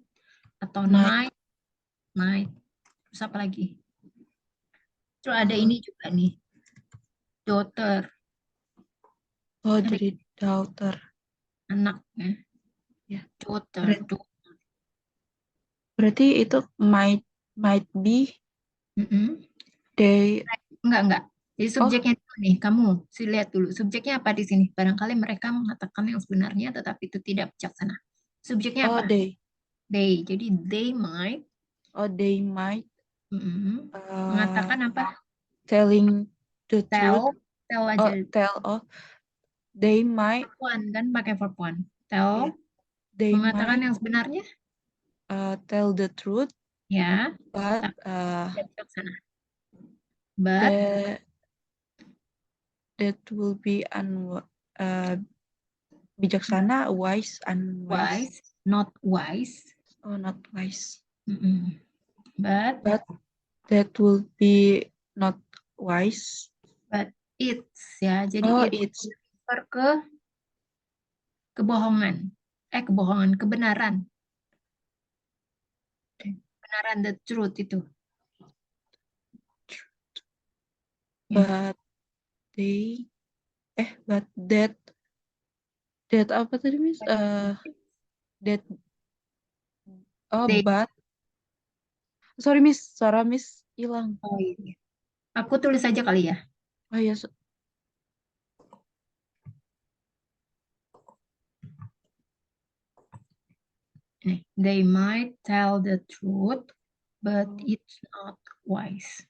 atau night. night, night. Terus apa lagi? Terus ada ini juga nih, daughter. Oh, Ada jadi daughter. anaknya, Ya. daughter. Berarti itu might be they. Enggak. Jadi subjeknya dulu nih, kamu lihat dulu. Subjeknya apa di sini? Barangkali mereka mengatakan yang sebenarnya, tetapi itu tidak bijaksana. Subjeknya Oh, apa? they. They. Jadi they might Oh, they might mengatakan apa? telling the Tell. truth. Tell aja. They might. Verb one kan pakai verb one. Tell. They Mengatakan might yang sebenarnya. tell the truth, Ya. but Tidak bijaksana. But that will be bijaksana, wise, unwise. Wise, not wise. Oh, not wise. But But that will be not wise. it's ya. Jadi Oh, it it's refer ke kebohongan. Kebenaran. Kebenaran, the truth itu. Ya. but but that apa tadi, Miss? That They, but sorry, Miss, suara Miss hilang. oh iya. Aku tulis aja kali ya. Oh iya, They might tell the truth, but it's not wise.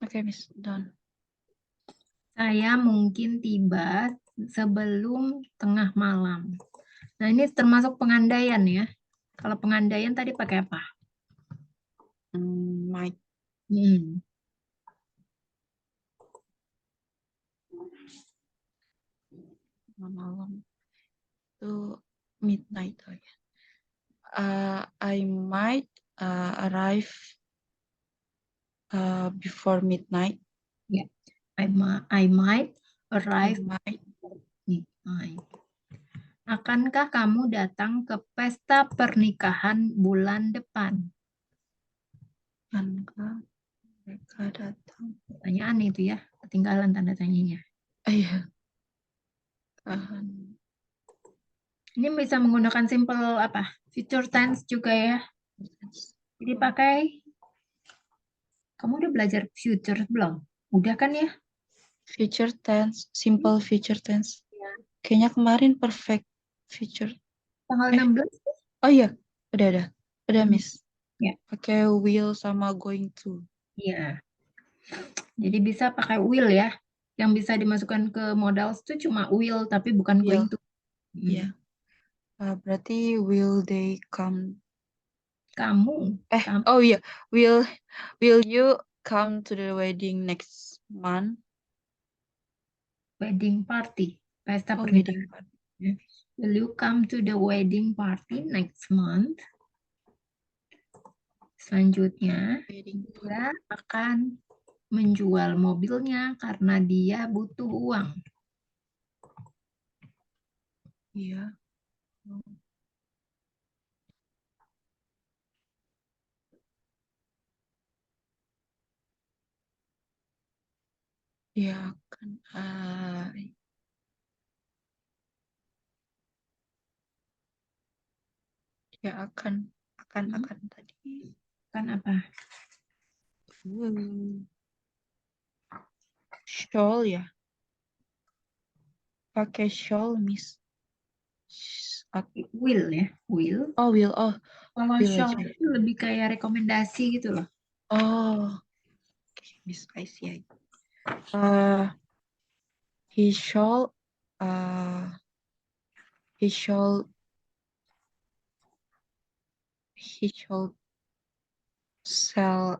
Oke, Miss, done. Saya mungkin tiba sebelum tengah malam. Nah, ini termasuk pengandaian ya. Kalau pengandaian tadi pakai apa? Might. Malam itu midnight. Oh ya. I might arrive before midnight. Ya, I might I arrive might. midnight. Akankah kamu datang ke pesta pernikahan bulan depan? Akankah mereka datang? Pertanyaan itu ya, ketinggalan tanda tanyanya. Iya. Ini bisa menggunakan simple apa? Future tense juga ya. Jadi pakai, kamu udah belajar future belum? Udah kan ya? Future tense, simple future tense. Ya. Kayaknya kemarin perfect future. Tanggal 16? Oh iya, udah, Miss. Ya. Pakai will sama going to. Iya. Jadi bisa pakai will ya. Yang bisa dimasukkan ke modals itu cuma will, tapi bukan Will. going to. Iya. Berarti will they come? Kamu. Oh iya, will you come to the wedding next month? Wedding party. Pesta Oh, pernikahan. wedding party. Will you come to the wedding party next month? Selanjutnya, dia akan menjual mobilnya karena dia butuh uang. Iya. Dia akan akan tadi. Kan apa? Shawl ya. Pakai shawl, Miss. Will ya, will. Oh, will. Oh, Kalau will shall aja. itu lebih kayak rekomendasi gitu loh. Oh, okay, Miss. I see. He shall sell.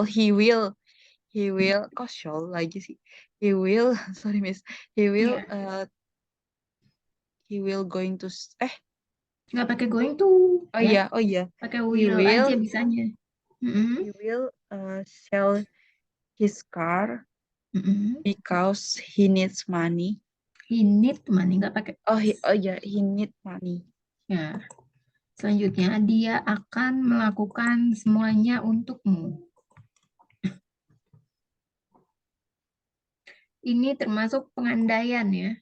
He will. Kok shall lagi sih? He will. Sorry, Miss. He will. He will going to. Nggak pakai going to. Oh Ya. iya. Pakai He will will. aja bisanya. He will sell his car because he needs money. He need money, nggak pakai. He need money. Ya. Selanjutnya, dia akan melakukan semuanya untukmu. Ini termasuk pengandaian ya.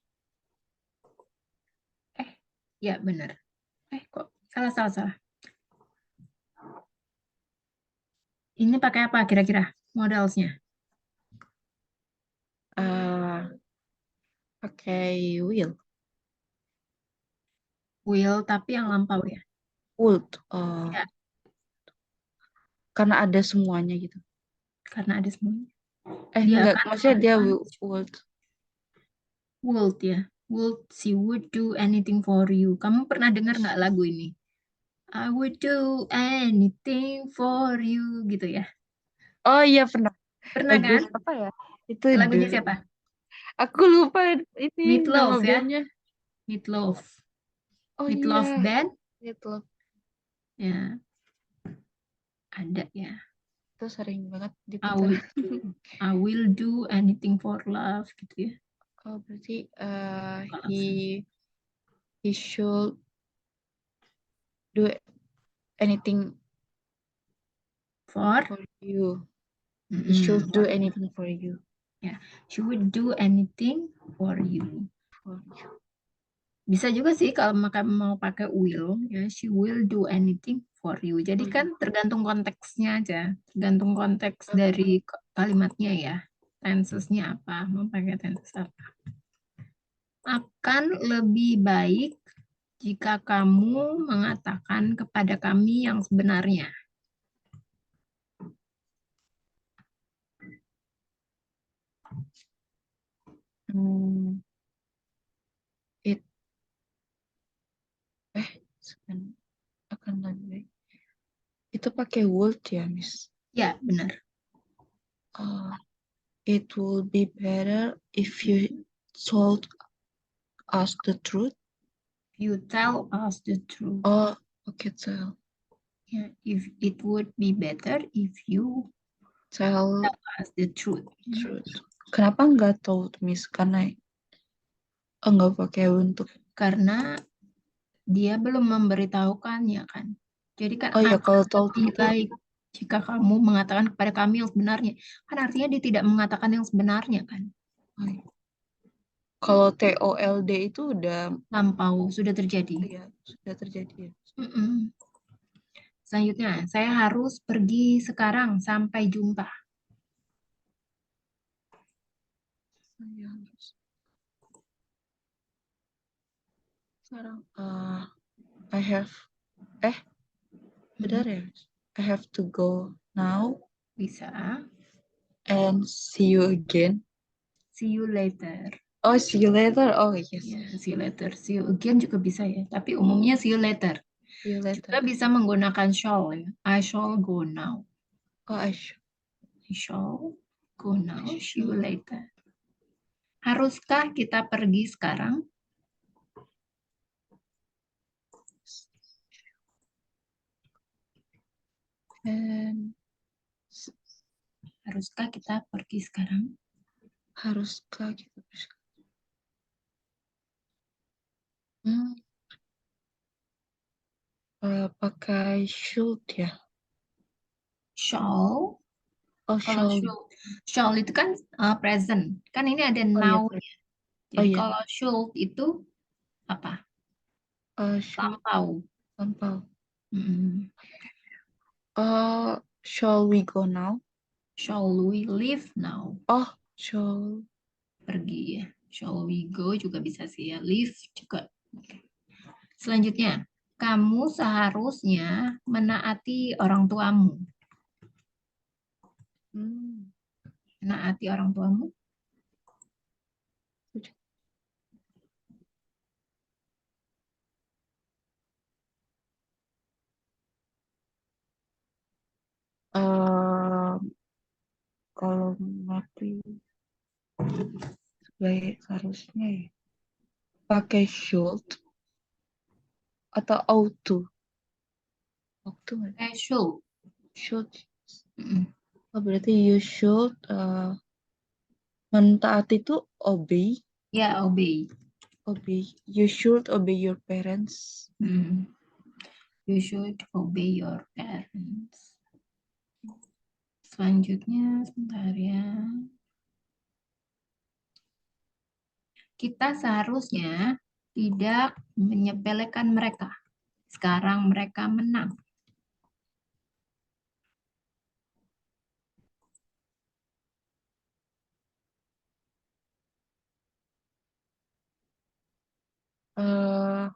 Ya benar. Kok salah. Ini pakai apa kira-kira modalsnya? Pakai will. Will, tapi yang lampau ya. Would. Ya. Karena ada semuanya gitu. Karena ada semuanya. Enggak, maksudnya dia would. Would ya. Would, she would do anything for you. Kamu pernah dengar nggak lagu ini? I would do anything for you gitu ya. Oh iya, pernah. Pernah Lagu kan? apa ya? Itu Lagunya dulu. siapa? Aku lupa ini nama Meatloaf ya, bandnya. Meatloaf. Oh Meatloaf iya, Band itu ya, ada ya. itu sering banget I diputar. will I will do anything for love gitu ya. Oh berarti Love. he should do anything For for you. He should do for anything for you. ya, she would do anything for you. For you. Bisa juga sih kalau kamu mau pakai will ya, she will do anything for you. Jadi For kan you. tergantung konteksnya aja, tergantung konteks dari kalimatnya ya. Tensesnya apa, mau pakai tenses apa. Akan lebih baik jika kamu mengatakan kepada kami yang sebenarnya. Hmm, it akan lebih baik. Itu pakai would ya, Miss. Ya, benar. It will be better if you told us the truth. You tell us the truth. Oh, okay, tell Ya, if it would be better if you tell tell us the truth. truth. Kenapa nggak told, Miss? Karena nggak pakai untuk. Karena dia belum memberitahukannya kan. Jadi kan Oh ya, akan kalau told lebih itu, baik jika kamu mengatakan kepada kami yang sebenarnya. Kan artinya dia tidak mengatakan yang sebenarnya kan. oh ya. Kalau TOLD itu udah, Lampau sudah terjadi. ya, sudah terjadi ya. Mm-mm. Selanjutnya, saya harus pergi sekarang. Sampai jumpa. Saya harus sekarang. I have, benar ya? I have to go now Bisa. and see you again. See you later. Oh, see you later. Oh, yes. Ya, see you later. See you again juga bisa ya. Tapi umumnya see you later. See you Juga later. bisa menggunakan shall ya. I shall go now. Oh, I shall go now. See you later. Haruskah kita pergi sekarang? and Haruskah kita pergi sekarang? haruskah kita Hmm, pakai should ya? Shall. Oh, Kalau shall. shall itu kan present. Kan ini ada Oh iya, now. oh Jadi iya. kalau should itu apa? Should Lampau. lampau. Mm. Shall we go now? Shall we leave now? Oh, shall. Pergi ya. Shall we go juga bisa sih ya. Leave juga. Oke. Selanjutnya, kamu seharusnya menaati orang tuamu. Hmm. Menaati orang tuamu. Kalau mati sebagai harusnya ya pakai should atau auto. Auto nggak? Should. Should. Mm. Oh, berarti you should mentaati itu obey. Ya, obey. Obey. You should obey your parents. Mm. You should obey your parents. Selanjutnya, sebentar ya. Kita seharusnya tidak menyepelekan mereka. Sekarang mereka menang. eh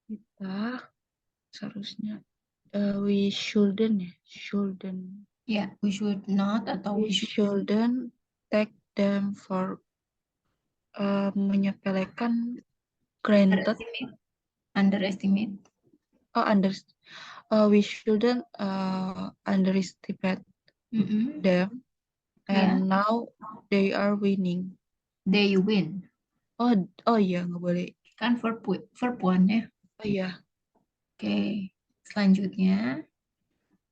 kita seharusnya we shouldn't ya. Shouldn't. Ya, we should not atau We we should shouldn't take them for menyepelekan granted. underestimate. Underestimate. Oh, we shouldn't underestimate them, Ya, and now they are winning. they win. Oh iya, nggak boleh. Kan verb one ya. Oh iya. Oke, selanjutnya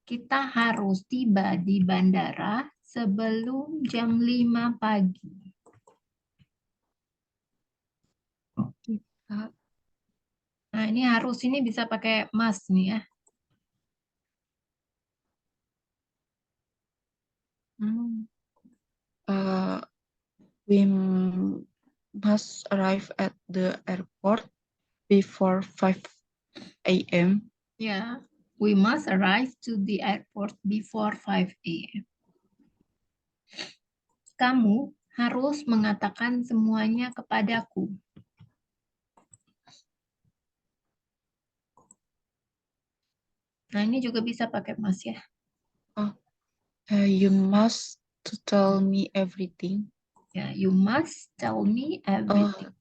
kita harus tiba di bandara sebelum jam 5 pagi. Kita Nah, ini harus, ini bisa pakai must nih ya. hmm, uh, we must arrive at the airport before 5 a.m. Ya, we must arrive to the airport before 5 a.m. Kamu harus mengatakan semuanya kepadaku. Nah, ini juga bisa pakai must ya. Oh, you must to tell me everything. Ya, you must tell me Oh, everything.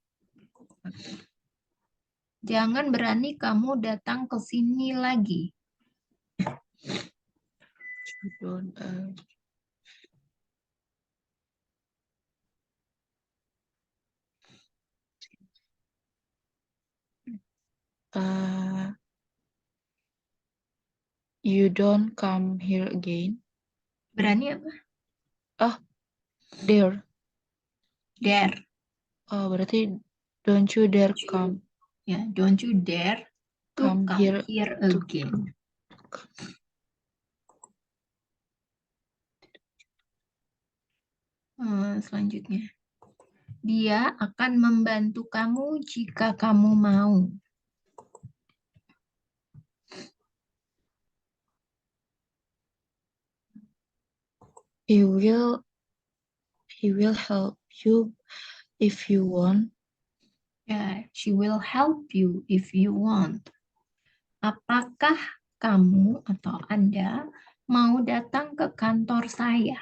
Jangan berani kamu datang ke sini lagi. you don't. Uh, you don't come here again. Berani apa? Oh, there. Dare. Oh, berarti don't you dare come Ya, don't you dare to come come here here to. again. Selanjutnya. Dia akan membantu kamu jika kamu mau. He will help you if you want. Ya, she will help you if you want. Apakah kamu atau Anda mau datang ke kantor saya?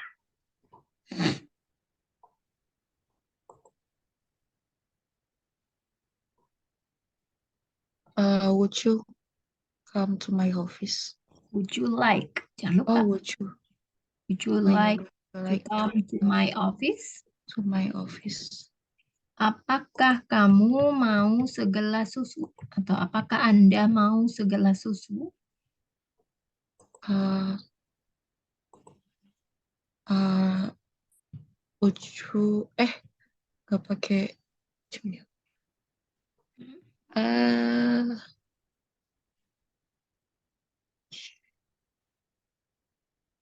Would you come to my office? Would you like? Jangan lupa. Oh, would you Would you like like to come to my office? to my office? Apakah kamu mau segelas susu? Atau apakah Anda mau segelas susu? Uh, uh, would you nggak pakai would you.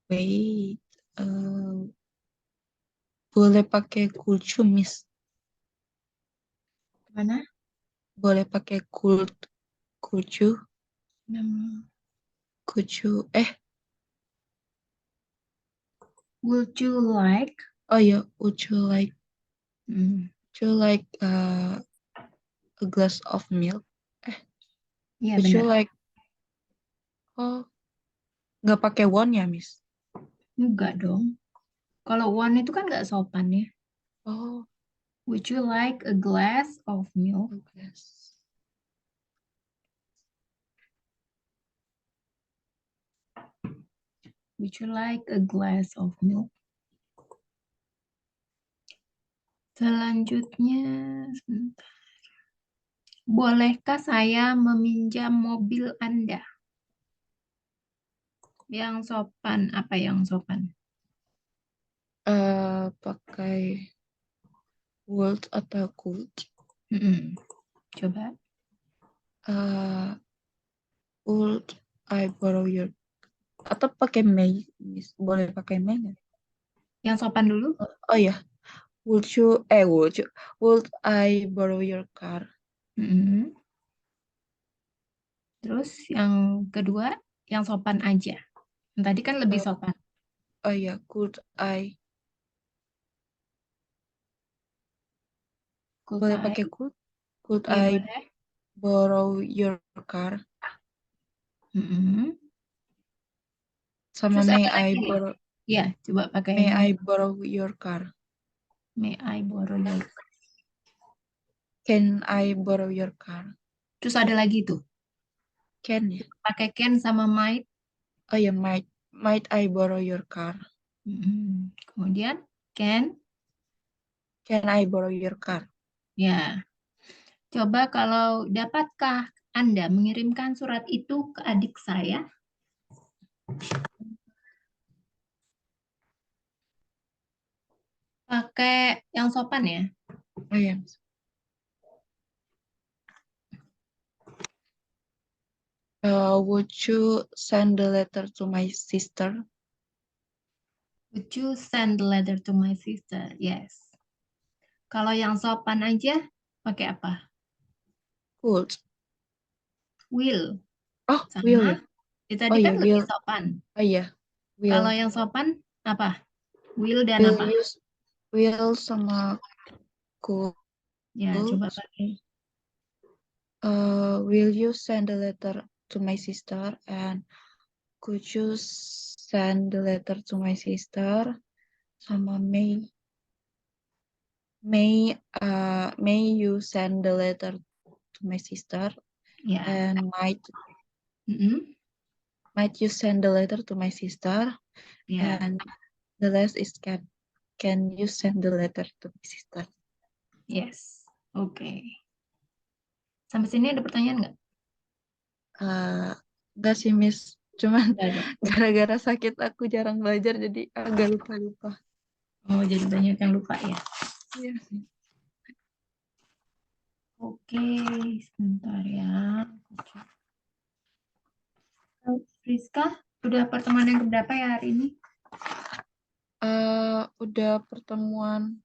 Wait. Boleh pakai kulcu, Miss. Mana? Boleh pakai kulcu, kucu. Would you like? Oh ya, would you like Hmm, a glass of milk? Iya Would you benar. like oh nggak pakai won ya, Miss? Enggak dong. Kalau one itu kan nggak sopan ya. Oh, Would you like a glass of milk? a glass. Would you like a glass of milk? Selanjutnya, sebentar. Bolehkah saya meminjam mobil Anda? Yang sopan, apa yang sopan? Pakai would atau could? Mm-mm. Coba. Would I borrow your atau pakai may, Miss? Boleh pakai may nggak? Yang sopan dulu. Oh ya, would I borrow your car? Mm-mm. Terus yang kedua, yang sopan aja. Yang tadi kan lebih Uh, sopan. oh ya, Could boleh I? pakai could Iya I boleh. borrow your car? Mm-mm. Sama Terus ada lagi nih. Ya, coba pakai may yang I borrow your car? may I borrow your. Can I borrow your car? Terus ada lagi tuh. Can ya? Pakai can sama might. Oh ya, might I borrow your car? Kemudian can, Can I borrow your car? ya. Coba kalau dapatkah Anda mengirimkan surat itu ke adik saya? Pakai yang sopan ya. Oh iya, Miss. Would you send the letter to my sister? Would you send the letter to my sister? Yes. Kalau yang sopan aja pakai apa? Would. Will. Oh, will ya? Sama. Oh Tadi iya, kan lebih will. sopan. Oh iya, Kalau will. yang sopan apa? Will dan Will apa? use will sama could. Ya, coba pakai. Will you send a letter to my sister? And could you send the letter to my sister? Sama may you send the letter to my sister? Ya. And Mm-mm. might you send the letter to my sister? Ya. And the last is can you send the letter to my sister? Yes. Oke. Sampai sini ada pertanyaan nggak? Enggak sih, Miss. Cuman Nggak ada. gara-gara sakit aku jarang belajar jadi agak lupa-lupa. Oh, jadi banyak yang lupa ya. Iya sih. Oke, sebentar ya. Rizka, udah pertemuan yang keberapa ya hari ini? Udah pertemuan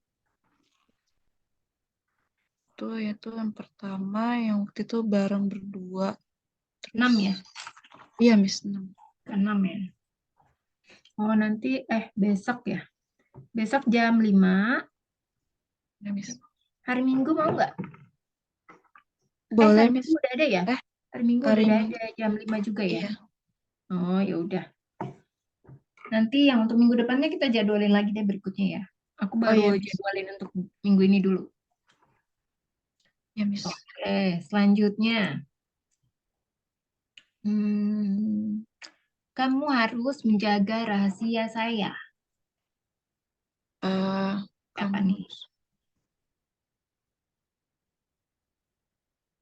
tuh yaitu yang pertama yang waktu itu bareng berdua. 6 ya? Iya, Miss 6. Ke-6 ya. Oh, nanti besok ya. Besok jam 5. Ya, Miss. Hari Minggu mau nggak? Boleh, Hari Miss. Minggu udah ada ya? Eh, Hari Minggu hari udah Minggu. ada jam 5 juga ya? Iya. Oh, ya udah. Nanti yang untuk minggu depannya kita jadwalin lagi deh berikutnya ya. Aku Oh iya, baru Miss. jadwalin untuk minggu ini dulu. Ya, Miss. Oke, selanjutnya. Hmm, kamu harus menjaga rahasia saya. Eh, Apa kamu nih?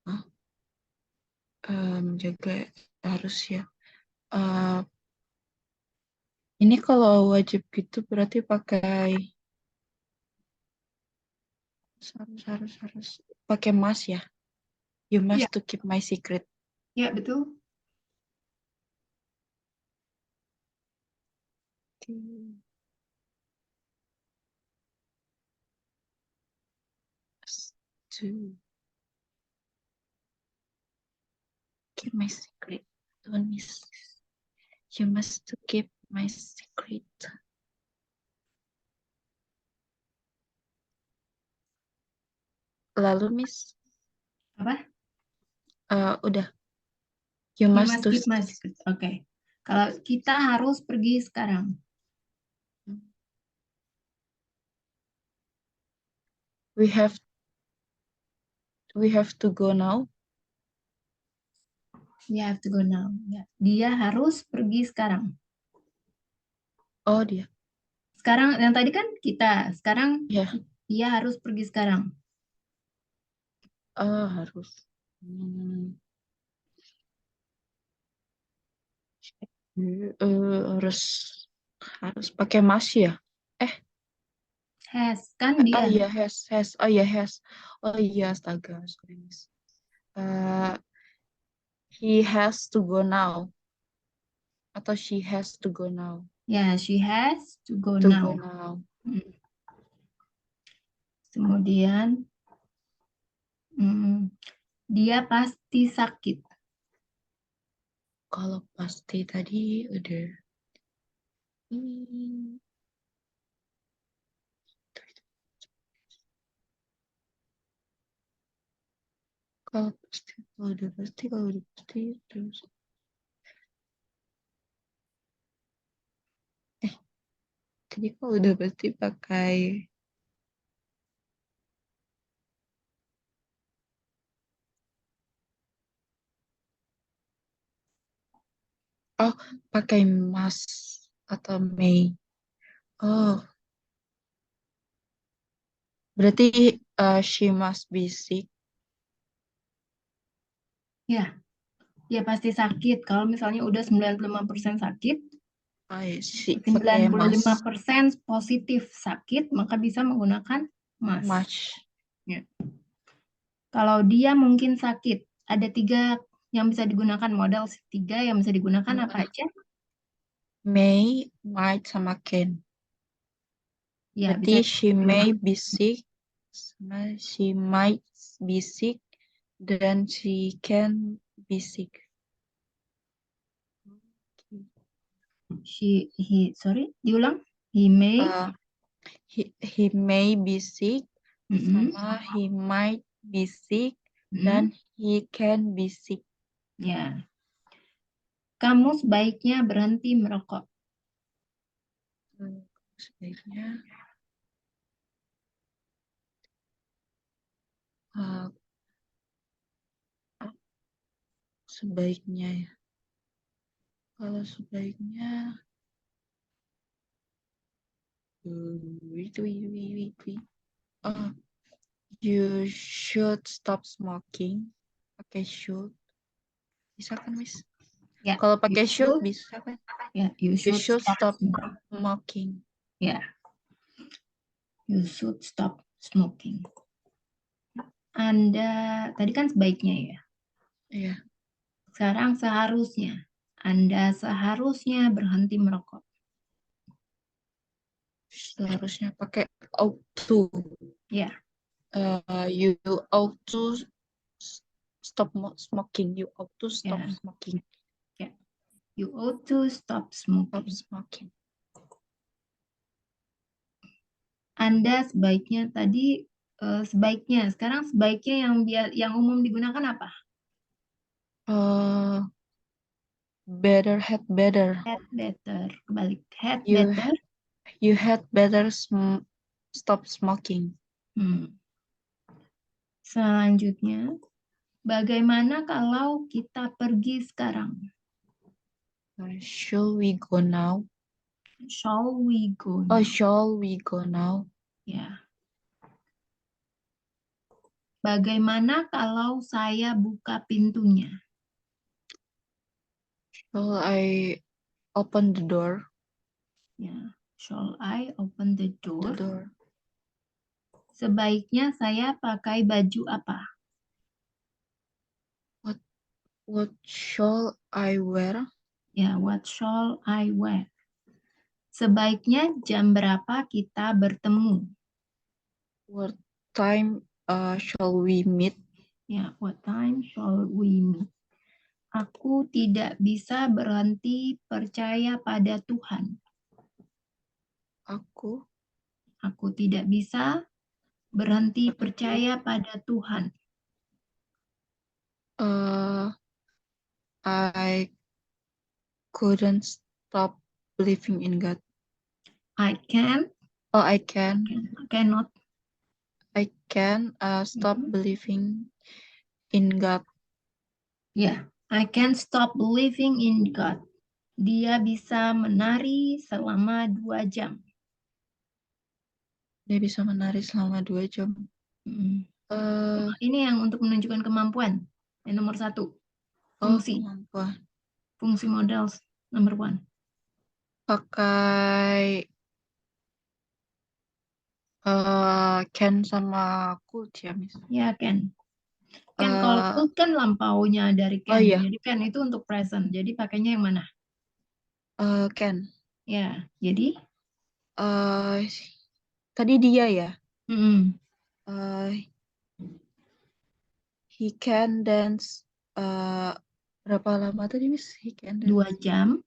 Hah? Menjaga harus ya. Eh, ini kalau wajib gitu berarti pakai harus pakai must ya. You Iya, must to keep my secret. ya betul. To keep my secret. Don't miss. You must to keep my secret. Lalu Miss, Apa? udah. You You must must to. keep my secret. Oke. Kalau kita harus pergi sekarang. We have to go now. You have to go now. Ya. Dia harus pergi sekarang. Oh dia. Sekarang yang tadi kan kita. Sekarang Ya. dia harus pergi sekarang. Harus. Hmm, harus pakai must ya. Eh, Has kan dia. iya has. Oh iya has. Oh iya astaga. Sorry, Miss. Uh, he has to go now. Atau she has to go now. Ya, she has to go To go now. now. Hmm. Kemudian hmm, dia pasti sakit. Kalau pasti tadi udah. Hmm, kalau udah pasti terus. Eh, tadi kalau udah pasti pakai. Oh, pakai must atau may. Oh, berarti she must be sick. Ya, dia pasti sakit. Kalau misalnya udah 95% sakit, She pakai 95% positif sakit, maka bisa menggunakan must. much. Ya. Kalau dia mungkin sakit, ada 3 yang bisa digunakan, modal 3 yang bisa digunakan apa aja? May, might, sama can. Ya, Berarti bisa she may be sick, sama she might be sick, dan she can be sick. diulang. He may, Uh, he may be sick, mm-mm, sama he might be sick, dan he can be sick. ya. Kamu sebaiknya berhenti merokok. Sebaiknya uh, sebaiknya ya. Kalau sebaiknya wait, wait, wait, wait, wait. You should stop smoking. Pakai should. Bisa kan, Miss? Ya, Kalau you pakai should should, bisa kan? ya, you You should should stop stop smoking. smoking. Ya, you should stop smoking. Anda tadi kan sebaiknya ya. Iya. Sekarang seharusnya. Anda seharusnya berhenti merokok. Seharusnya pakai ought to. Ya, You ought to stop smoking. You ought to stop ya, smoking. ya. You ought to stop Stop smoking. smoking. Anda sebaiknya tadi sebaiknya. Sekarang sebaiknya yang umum digunakan apa? Better, had better. Had better. Kebalik. Had You better. you had better stop smoking. Selanjutnya, bagaimana kalau kita pergi sekarang? Shall we go now? Shall we go Oh, now? shall we go now? Ya. Bagaimana kalau saya buka pintunya? Shall I open the door? Ya. Shall I open the The door? door. Sebaiknya saya pakai baju apa? What shall I wear? Ya, what shall I wear? Sebaiknya jam berapa kita bertemu? What time shall we meet? Ya, what time shall we meet? Aku tidak bisa berhenti percaya pada Tuhan. Aku tidak bisa berhenti percaya pada Tuhan. I couldn't stop believing in God. I can, I cannot. Stop believing in God. Ya, I can stop believing in God. Dia bisa menari selama 2 jam. Dia bisa menari selama 2 jam. Ini yang untuk menunjukkan kemampuan. Yang nomor 1. Fungsi. Kemampuan. Fungsi modal number 1. Pakai can sama could ya, Miss? Ya, can. Can kalau could kan lampaunya dari can. iya. Jadi can itu untuk present. Jadi pakainya yang mana? Can. Ya, jadi tadi dia ya. mm, He can dance berapa lama tadi, Miss? He can dance. 2 jam.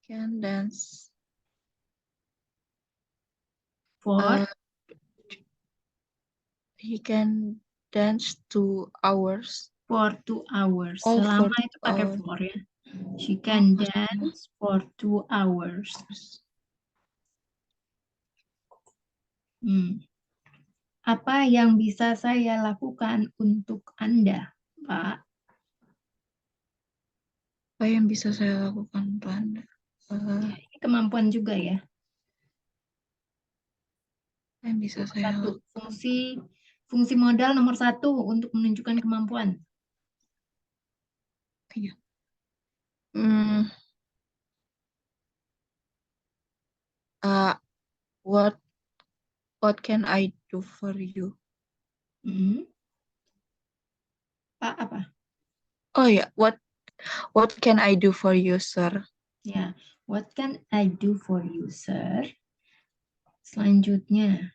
Can dance For he can dance 2 hours. for 2 hours. Oh, Selama for itu pakai for ya. She can dance for 2 hours. Apa yang bisa saya lakukan untuk Anda, Pak? Apa yang bisa saya lakukan untuk Anda? Ini kemampuan juga ya. Yang bisa Nomor saya satu, lakukan. fungsi modal nomor satu untuk menunjukkan kemampuan. Iya. Hmm, uh, what can I do for you? Hmm. Pak apa? Oh ya, what can I do for you, sir? Ya, what can I do for you, sir? Selanjutnya,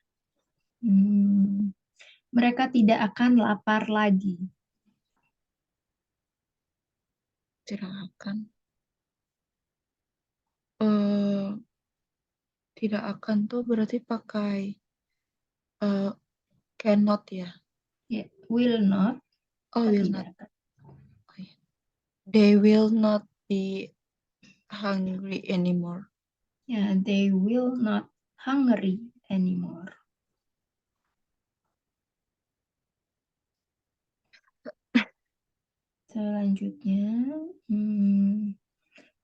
mereka tidak akan lapar lagi. Tidak akan. Eh, tidak akan tuh berarti pakai cannot ya. Ya, will not, Oh, will not. tidak akan. Oh, iya. They will not be hungry anymore. Ya, they will not hungry anymore. Selanjutnya,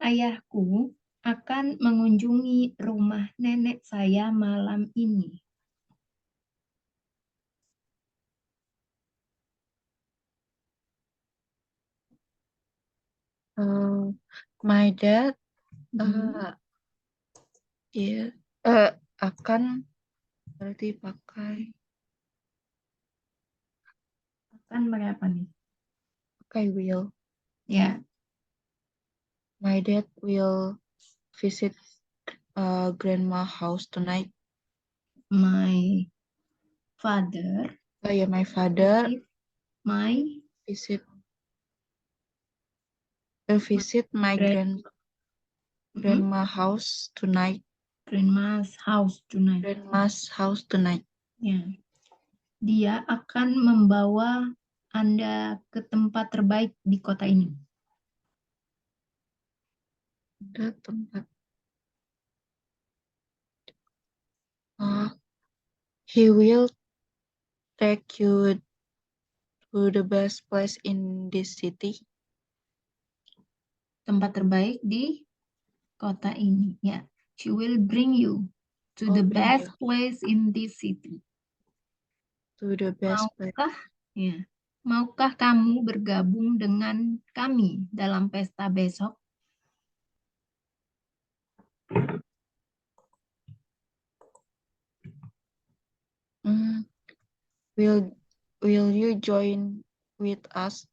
ayahku akan mengunjungi rumah nenek saya malam ini. My dad Hmm, ya akan berarti akan berapa nih? pakai will. Ya, My dad will visit grandma house tonight. my father Oh ya, my father visit my visit will visit my grand, grandma house tonight. grandma's house tonight. Grandma's house tonight. Ya, dia akan membawa Anda ke tempat terbaik di kota ini. Ada tempat. Uh, he will take you to the best place in this city. Tempat terbaik di kota ini. Ya, she will bring you to Oh, the bring best you place in this city. to the best place. Maukah, ya, maukah kamu bergabung dengan kami dalam pesta besok? Hmm, will you join with us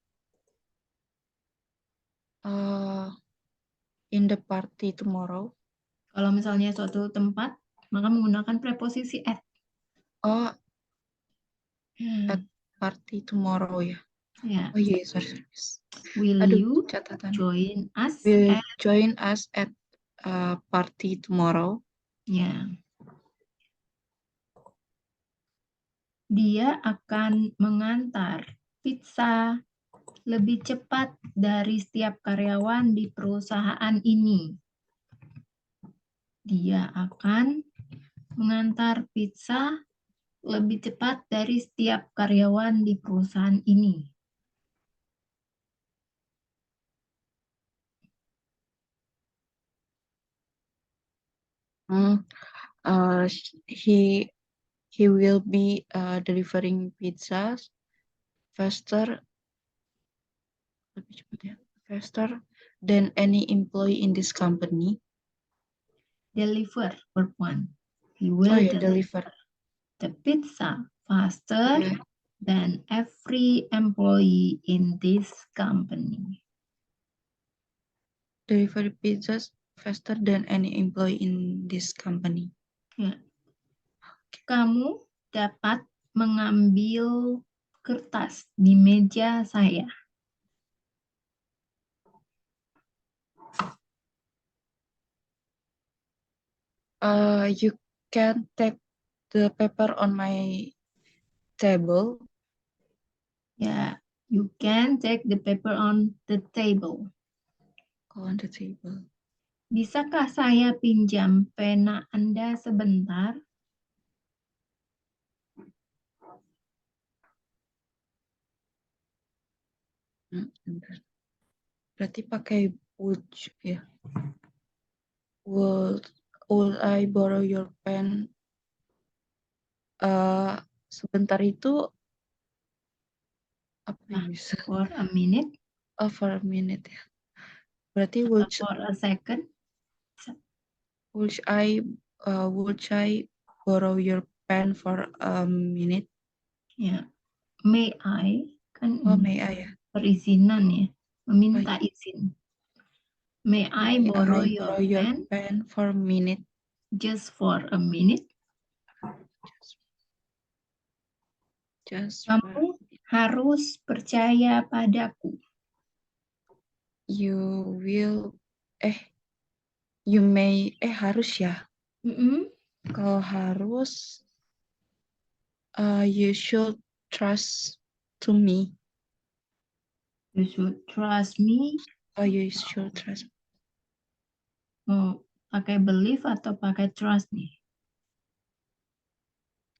in the party tomorrow? Kalau misalnya suatu tempat, maka menggunakan preposisi at. Oh, Ya, at party tomorrow ya. ya. Oh iya, sorry. Will Aduh, you catatan. join us Will at? join us at party tomorrow? Ya, dia akan mengantar pizza lebih cepat dari setiap karyawan di perusahaan ini. Dia akan mengantar pizza lebih cepat dari setiap karyawan di perusahaan ini. Hmm, he will be delivering pizzas faster, lebih cepat ya, faster than any employee in this company. Deliver, verb 1. He Oh will ya, deliver deliver. the pizza faster Yeah, than every employee in this company. deliver pizzas faster than any employee in this company. Ya. Kamu dapat mengambil kertas di meja saya. You can take the paper on my table. Ya, you can take the paper on the table. On the table. Bisakah saya pinjam pena Anda sebentar? Berarti pakai would ya. Would I borrow your pen sebentar itu apa ya, Nah, bisa? for a minute For a minute ya. Berarti atau for a second. would I borrow your pen for a minute? Ya, may I kan Oh, ini may I ya? perizinan ya, Oh, meminta izin. May I may borrow I your borrow your pen pen for a minute? just for a minute? Just for Kamu harus percaya padaku. you will you may harus ya. Mm-mm. Kalau harus you should trust to me. You should trust me. Oh, you should trust. Mau pakai believe atau pakai trust nih?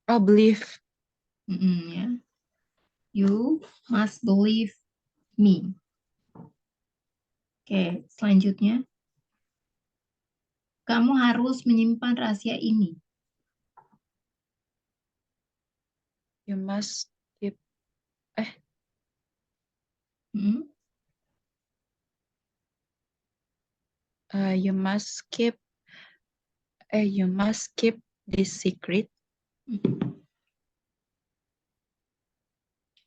Oh, believe. Ya. You must believe me. Oke, selanjutnya. Kamu harus menyimpan rahasia ini. You must keep. Hmm? You must keep. You must keep this secret.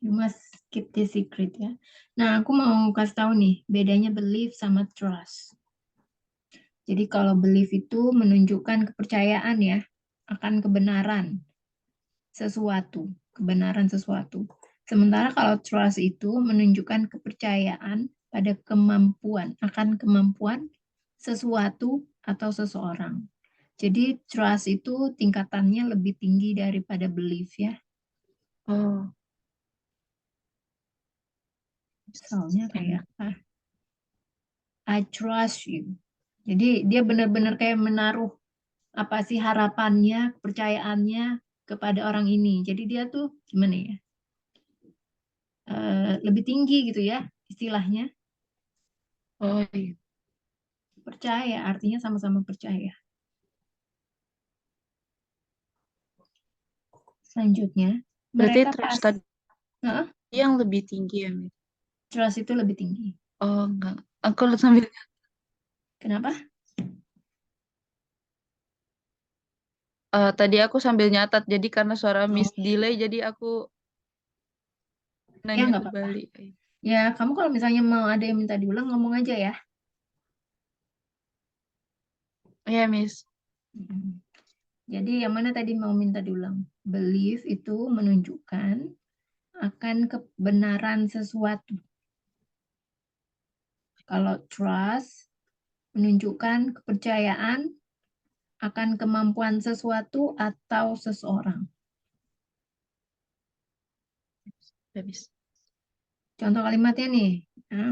You must keep this secret ya. Nah, aku mau kasih tahu nih, bedanya believe sama trust. Jadi kalau believe itu menunjukkan kepercayaan ya, akan kebenaran sesuatu, kebenaran sesuatu. Sementara kalau trust itu menunjukkan kepercayaan pada kemampuan, akan kemampuan sesuatu atau seseorang. Jadi trust itu tingkatannya lebih tinggi daripada belief ya. Oh. Misalnya kayak I trust you. Jadi dia benar-benar kayak menaruh apa sih harapannya, kepercayaannya kepada orang ini. Jadi dia tuh gimana ya? Lebih tinggi gitu ya istilahnya. Oh, iya. Percaya artinya sama-sama percaya. Selanjutnya, Berarti mereka trust pas tadi Heeh, yang lebih tinggi ya, Mi? trust itu lebih tinggi. Oh, enggak. Aku sambil Kenapa? tadi aku sambil nyatat, jadi karena suara Oh, Miss delay, jadi aku ya nanya nggak apa-apa. kembali. Ya, kamu kalau misalnya mau ada yang minta diulang, ngomong aja ya. Iya, Miss. Jadi yang mana tadi mau minta diulang? Belief itu menunjukkan akan kebenaran sesuatu. Kalau trust menunjukkan kepercayaan akan kemampuan sesuatu atau seseorang. Ya, Miss. Contoh kalimatnya nih, nah,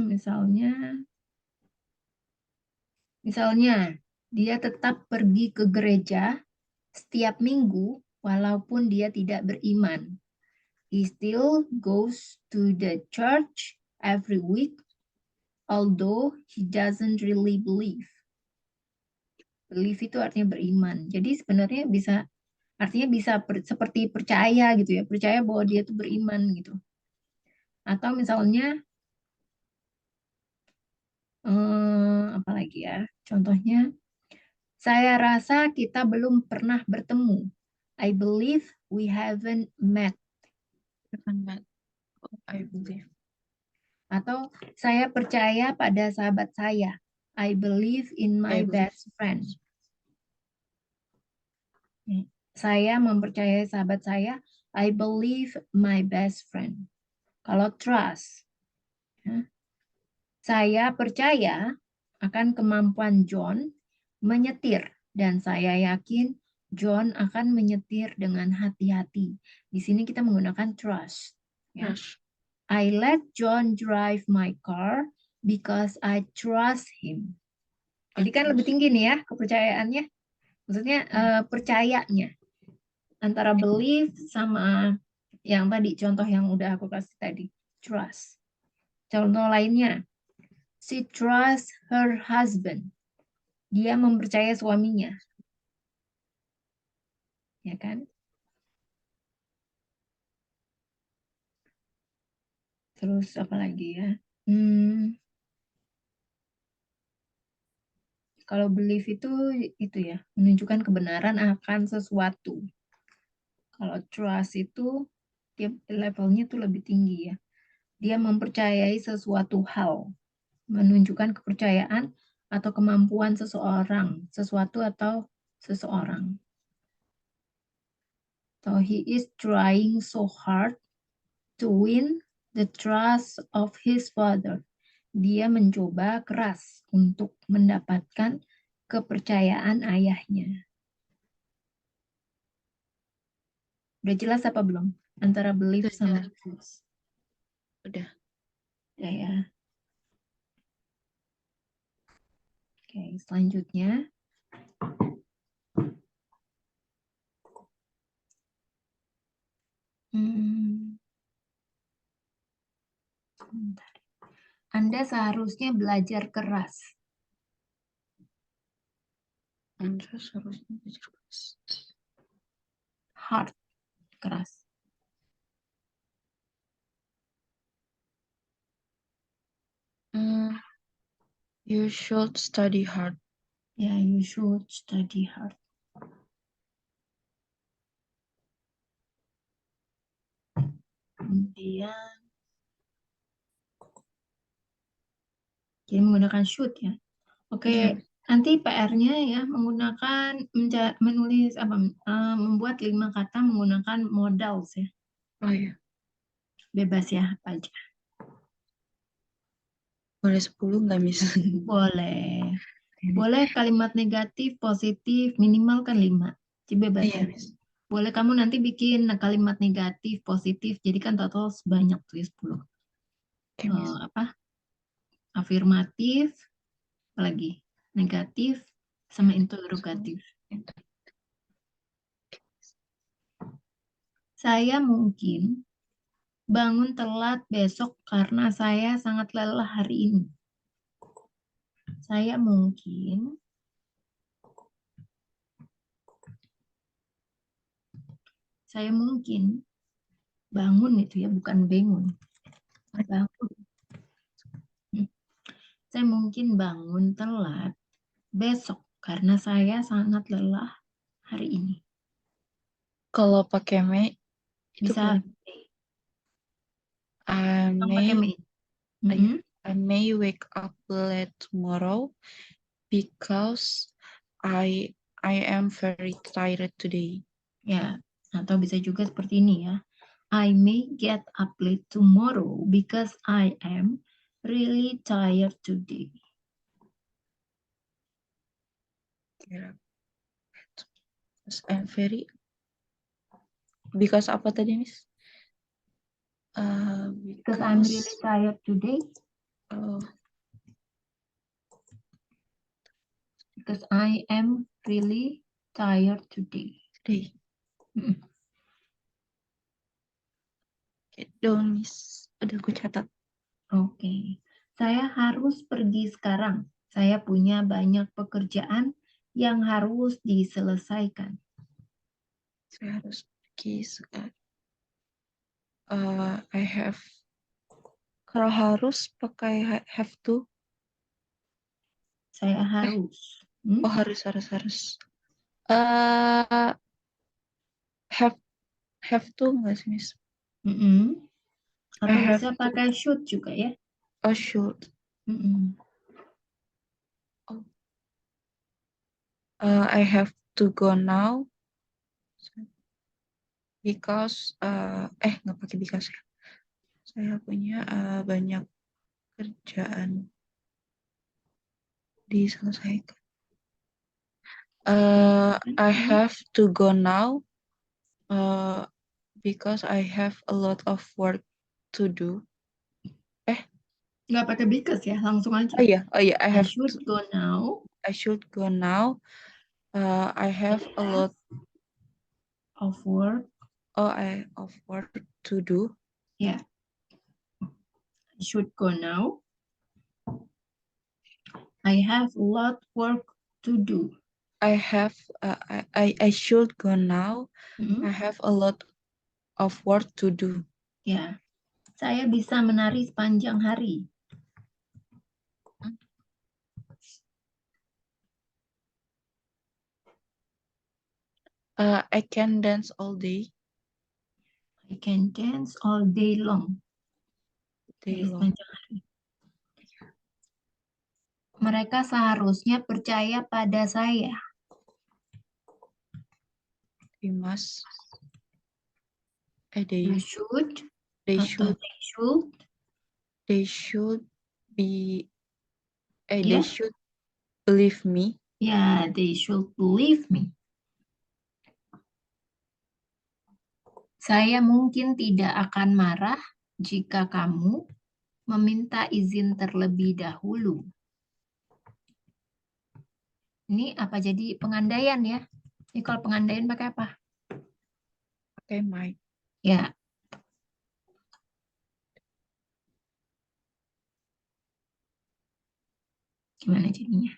misalnya dia tetap pergi ke gereja setiap minggu walaupun dia tidak beriman. He still goes to the church every week although he doesn't really believe. Believe itu artinya beriman. Jadi sebenarnya artinya bisa seperti percaya gitu ya, percaya bahwa dia tuh beriman gitu. Atau misalnya apa lagi ya? Contohnya, saya rasa kita belum pernah bertemu. I believe we haven't met. I believe. Atau saya percaya pada sahabat saya. I believe in my I believe. best friend. Saya mempercayai sahabat saya. I believe my best friend. Kalau trust, ya, saya percaya akan kemampuan John menyetir dan saya yakin John akan menyetir dengan hati-hati. Di sini kita menggunakan trust. Ya. Trust. I let John drive my car because I trust him. Jadi kan lebih tinggi nih ya kepercayaannya. Maksudnya percayanya antara belief sama yang tadi contoh yang udah aku kasih tadi, trust. Contoh lainnya, she trusts her husband. Dia mempercayai suaminya, ya kan? Terus apa lagi ya? Kalau belief itu ya, menunjukkan kebenaran akan sesuatu. Kalau trust itu dia levelnya tuh lebih tinggi ya. Dia mempercayai sesuatu hal, menunjukkan kepercayaan atau kemampuan seseorang, sesuatu atau seseorang. So he is trying so hard to win the trust of his father. Dia mencoba keras untuk mendapatkan kepercayaan ayahnya. Udah jelas apa belum? Antara belief Udah sama jelas. trust. Udah. Udah ya. Oke, selanjutnya. Bentar. Anda seharusnya belajar keras. Anda seharusnya belajar keras. Hard, keras. You should study hard. Ya, you should study hard. Kemudian, jadi menggunakan should ya. Oke, Iya. nanti PR-nya ya menggunakan menulis apa membuat 5 kata menggunakan modals ya. Oh iya. Bebas ya apa aja. Boleh 10 nggak, Miss? Boleh. Boleh kalimat negatif, positif, minimal kan 5. Jadi bebas Iya, ya. Miss. Boleh kamu nanti bikin kalimat negatif, positif. Jadi kan total sebanyak tuh ya 10. Oke, Miss. Apa? Afirmatif, apalagi negatif, sama interrogatif. Saya mungkin bangun telat besok karena saya sangat lelah hari ini. Saya mungkin bangun itu ya, bukan bangun. Bangun. Saya mungkin bangun telat besok karena saya sangat lelah hari ini. Kalau pakai may, itu Bisa boleh. I kamu pakai may, me. Mm-mm. I may wake up late tomorrow because I am very tired today. Ya, atau bisa juga seperti ini ya. I may get up late tomorrow because I am really tired today. Because I'm very, because apa tadi, Miss? Because I'm really tired today. Oh, Because I am really tired today. today. Mm. Okay, dong, Miss. Udah aku catat. Oke. Saya harus pergi sekarang. Saya punya banyak pekerjaan yang harus diselesaikan. Saya harus pergi sekarang. I have. Kalau harus pakai have to. Saya harus. Oh, harus. Uh, have to nggak sih, Miss? Mm-mm. I Atau have bisa to. pakai should juga ya. Oh, should. Mm-mm. I have to go now because nggak pakai because ya. Saya punya banyak kerjaan diselesaikan. I have to go now because I have a lot of work to do. Nggak pakai because ya, langsung aja. Oh iya, I I have should to, go now. I should go now. I have a lot Of work. of work to do. Ya. I should go now. I have a lot work to do. I have I should go now. Mm-mm. I have a lot of work to do. Ya. Saya bisa menari sepanjang hari. I can dance all day I can dance all day long. Jadi long. sepanjang hari. Mereka seharusnya percaya pada saya. We must. You should They atau should. they should. They should be. Ya, They should believe me. ya, they should believe me. Saya mungkin tidak akan marah jika kamu meminta izin terlebih dahulu. Ini apa jadi pengandaian ya? Ini kalau pengandaian pakai apa? Pakai might. Ya. Gimana jadinya?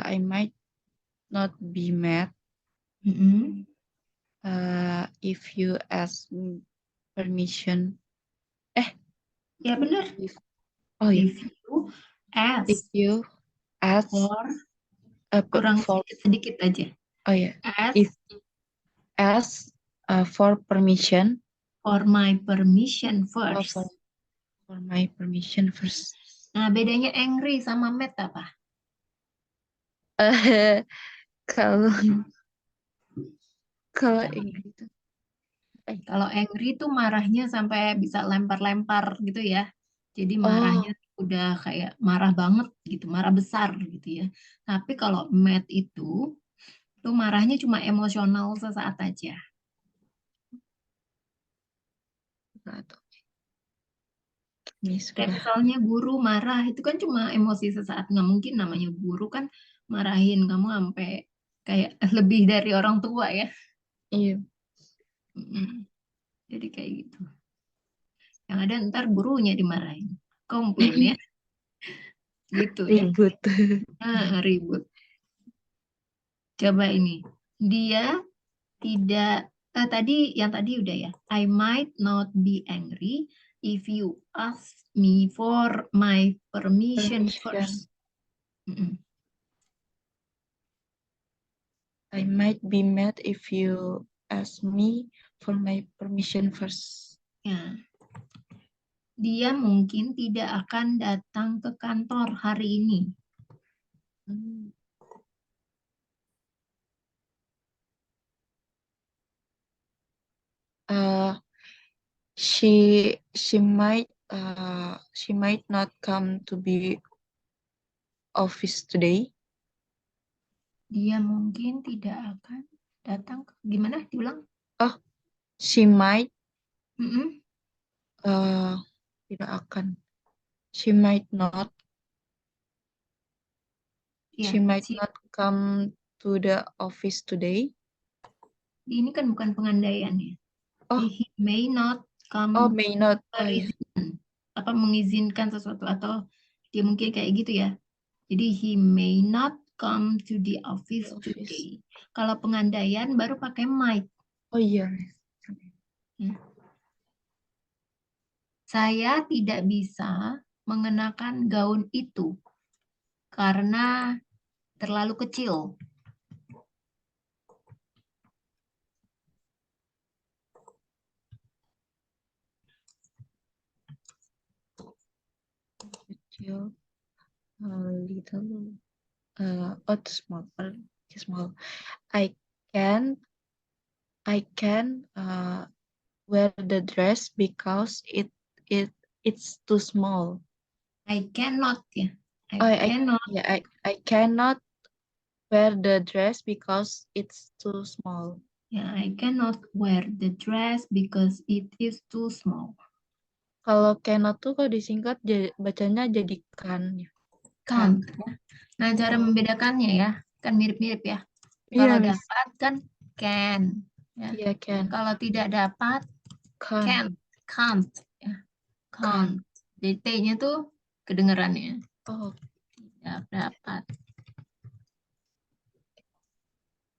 I might not be mad Mm-mm. if you ask me permission. Ya benar. Oh ya, If you ask if you ask for kurang for sedikit aja. oh ya, Ask if ask for permission for my permission for first. my permission first. Nah, bedanya angry sama mad apa? Kalau angry itu Kalau angry tuh marahnya sampai bisa lempar-lempar gitu ya. Jadi oh marahnya udah kayak marah banget gitu, marah besar gitu ya. Tapi kalau mad itu tuh marahnya cuma emosional sesaat aja. atau ini Kayak sudah misalnya guru marah itu kan cuma emosi sesaat, nggak mungkin namanya guru kan marahin kamu sampai kayak lebih dari orang tua ya. iya Mm-mm. Jadi kayak gitu. Yang ada ntar gurunya dimarahin, komplain ya, gitu ya. ribut. Ribut. Coba ini, dia tidak. Tadi yang tadi udah ya. I might not be angry if you ask me for my permission first. Mm-mm. I might be mad if you ask me for my permission first. Ya. Dia mungkin tidak akan datang ke kantor hari ini. Hmm. Uh, she might not come to be office today. Dia mungkin tidak akan datang. Gimana? Diulang? Oh, she might Mm-mm. tidak akan. She might not. Ya, She might not come to the office today. ini kan bukan pengandaian ya. Oh, He may not come may not. Oh ya. apa mengizinkan sesuatu atau dia mungkin kayak gitu ya. Jadi he may not come to the office today. Kalau pengandaian baru pakai might. Oh iya. Ya. Saya tidak bisa mengenakan gaun itu karena terlalu kecil. Kecil. Little. Small. Small. I can wear the dress because it's too small. I cannot ya. I Cannot. yeah, I cannot wear the dress because it's too small. Ya, I cannot wear the dress because it is too small. Kalau cannot tuh kalau disingkat bacanya jadi can. Can't. Ya. Nah, cara membedakannya ya, kan mirip-mirip ya. Kalau Iya, dapat kan can. Ya. iya can. Kalau tidak dapat Can. can't. Ya. can't. Jadi T-nya tuh kedengerannya. Oh, Tidak dapat.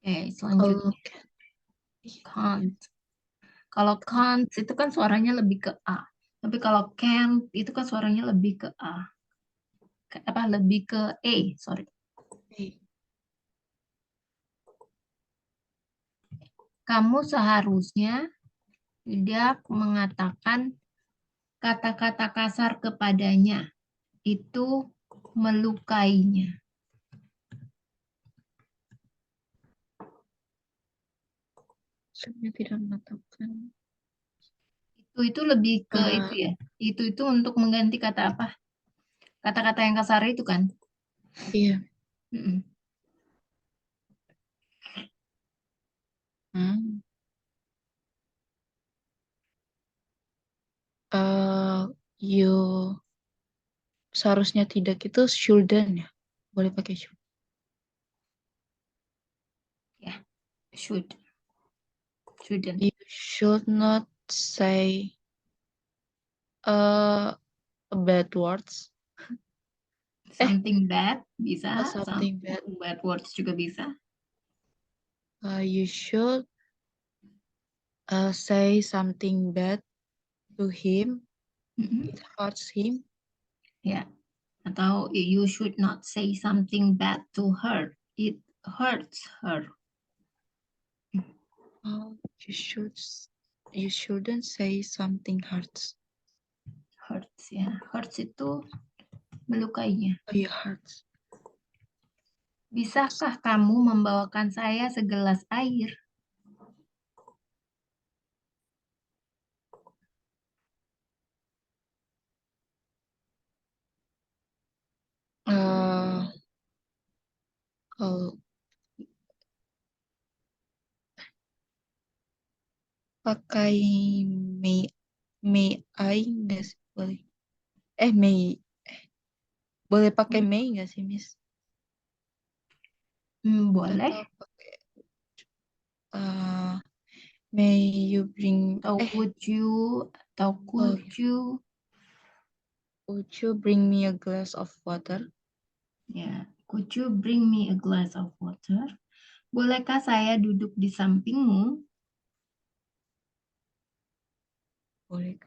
Oke, kalau selanjutnya. Can't. Kalau can't itu kan suaranya lebih ke A. Tapi kalau can't itu kan suaranya lebih ke A. Apa lebih ke E, sorry. okay. Kamu seharusnya tidak mengatakan kata-kata kasar kepadanya. Itu melukainya. Saya tidak mengatakan. Itu lebih ke itu eh ya. Itu untuk mengganti kata apa? Kata-kata yang kasar itu kan. iya. Mm-mm. Hmm. You seharusnya tidak itu shouldn't ya. Boleh pakai should. Ya, should. Shouldn't. You should not say uh bad words. Eh, Something bad oh, bisa. something bad. Bad words juga bisa. You should say something bad to him. Mm-mm. It hurts him. Ya. Atau you should not say something bad to her. It hurts her. Oh, you shouldn't say something hurts. Hurts ya. Hurts itu melukainya. Oh, yeah, hurts. Bisakah kamu membawakan saya segelas air? Uh, Kalau pakai may may I nggak sih? Boleh. May boleh pakai may nggak sih, Miss? Boleh. Atau pakai uh, may you bring Atau would you? Atau oh could ya, you? would you bring me a glass of water? Ya, could you bring me a glass of water? Bolehkah saya duduk di sampingmu? Boleh.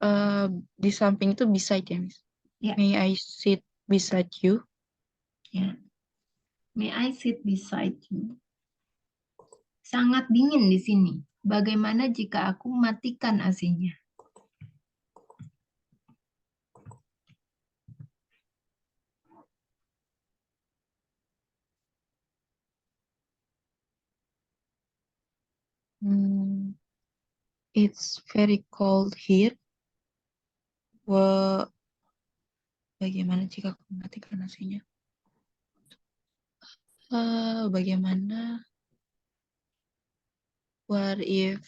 Eh di samping itu beside ya, Miss. Ya, May I sit beside you? ya. May I sit beside you? Sangat dingin di sini. Bagaimana jika aku matikan AC-nya? Hmm, it's very cold here. Wah, bagaimana jika aku matikan nasinya? Bagaimana? What if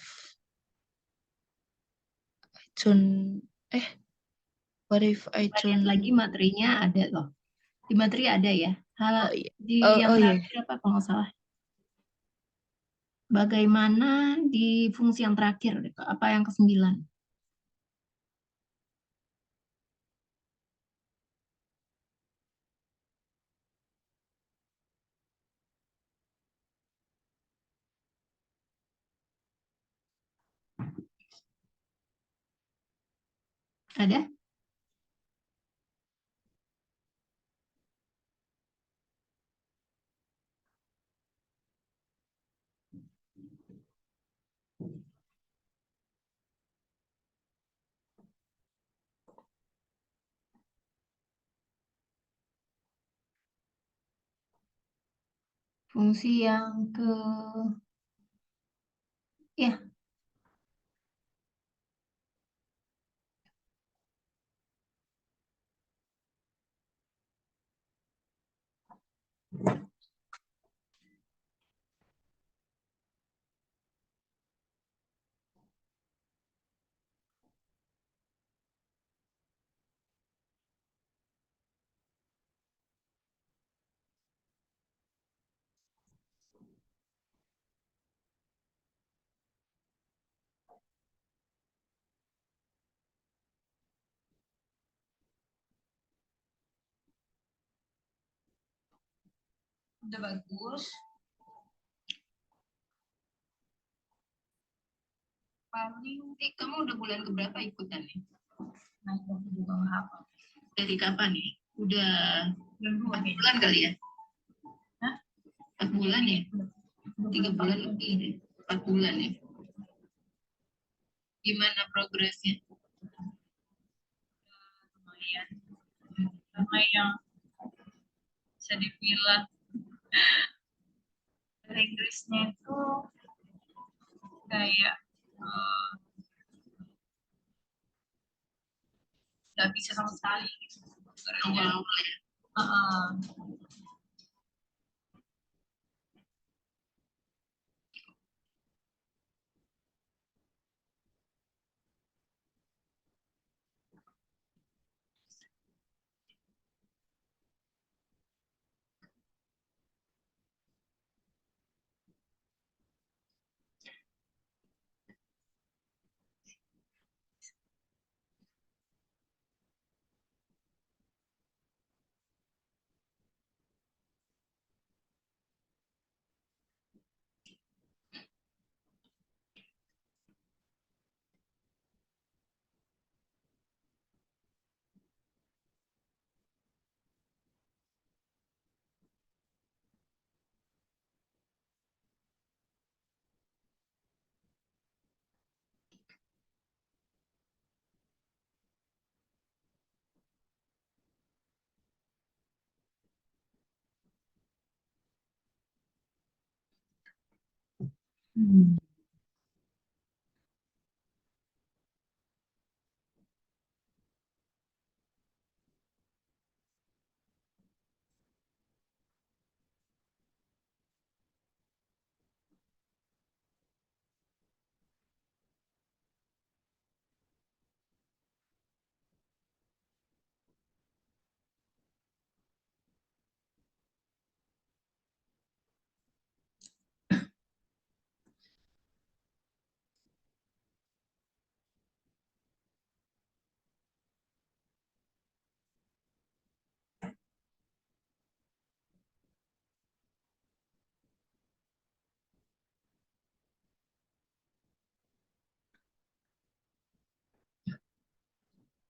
I turn? What if I Coba lihat lagi turn? materinya ada loh. Di materi ada ya. Hal Oh iya. di yang Oh iya. terakhir apa kalau nggak salah? Bagaimana di fungsi yang terakhir? Apa yang ke-9? Ada? Fungsi yang ke... Ya, Udah bagus. Paling kamu udah bulan keberapa ikutan nih? Nah, aku juga nggak hafal. Dari kapan nih? Udah 4 bulan kali ya? Hah? 4 bulan ya? 3 bulan lebih deh. 4 bulan ya? Gimana progresnya? Lumayan. Sama yang bisa dibilang bahasa Inggrisnya itu kayak nggak bisa sama sekali gitu. Awal-awal ya.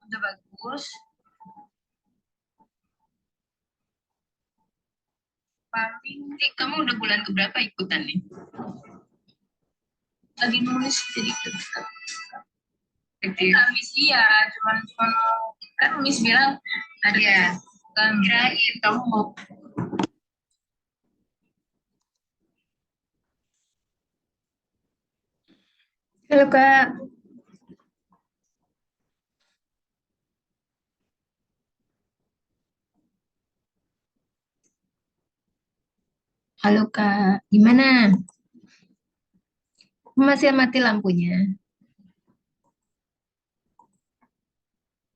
Udah bagus. Paling kamu udah bulan keberapa ikutan nih? Lagi nulis jadi kan Miss iya, cuman kan Miss bilang ada ya, kan kirain kamu mau. Halo Kak. Halo Kak, gimana? Masih mati lampunya.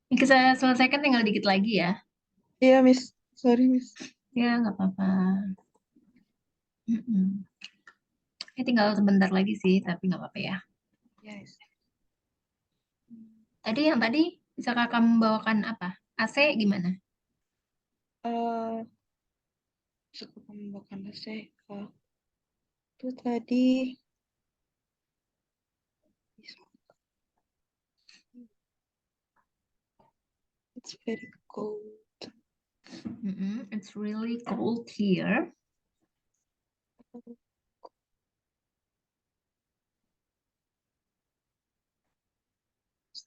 Ini kita selesaikan tinggal dikit lagi ya. Iya, Miss. Sorry, Miss. Ya, nggak apa-apa. Ini tinggal sebentar lagi sih, tapi nggak apa-apa ya. Yes. Tadi yang tadi, bisa kakak membawakan apa? AC gimana? Eh, Cukup membawakan saya. Itu tadi it's very cold. It's really cold here.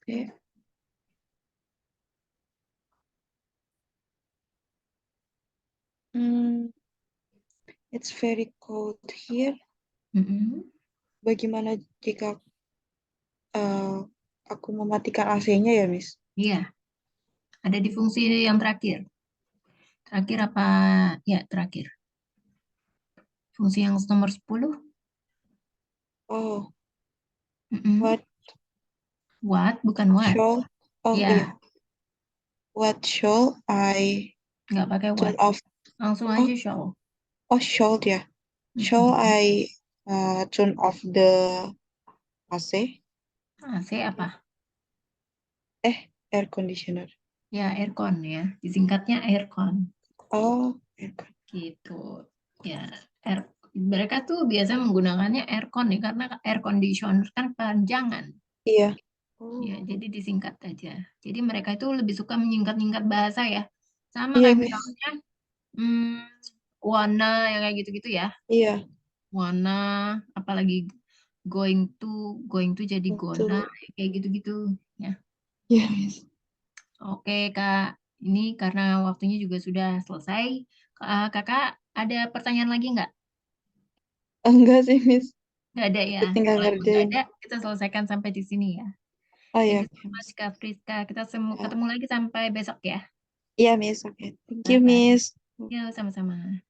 Okay. It's very cold here. Bagaimana jika aku mematikan AC-nya ya, Miss? Iya, ada di fungsi yang terakhir. Terakhir apa? Ya, terakhir. Fungsi yang nomor 10. Oh, Mm-mm. what What? Bukan what. shall? Oh Ya, iya. What shall I nggak pakai turn what. off? Langsung Oh, aja show. oh shall ya. Shall I turn off the AC? AC apa? Air conditioner. Ya, aircon ya. Disingkatnya aircon. Oh, air con- Gitu. Ya, mereka tuh biasa menggunakannya aircon nih karena air conditioner kan panjangan. Iya. Ya, Oh. jadi disingkat aja. Jadi mereka itu lebih suka menyingkat-nyingkat bahasa ya. Sama Iya, kayak Miss. misalnya wanna yang kayak gitu-gitu ya. Iya. Wanna, apalagi going to jadi gonna Itu. kayak gitu-gitu ya. Iya, Miss. Oke, Kak. Ini karena waktunya juga sudah selesai. Kakak ada pertanyaan lagi nggak? Enggak sih, Miss. Nggak ada ya. Aku tinggal Kalau emang nggak ngerjain. ada, kita selesaikan sampai di sini ya. Oh Thank ya, you so oke, much, Miss. Kak Friska. Kita Ya. ketemu lagi sampai besok ya. Iya, Miss. Oke. Thank you, Bye-bye. Miss. Yuk, sama-sama.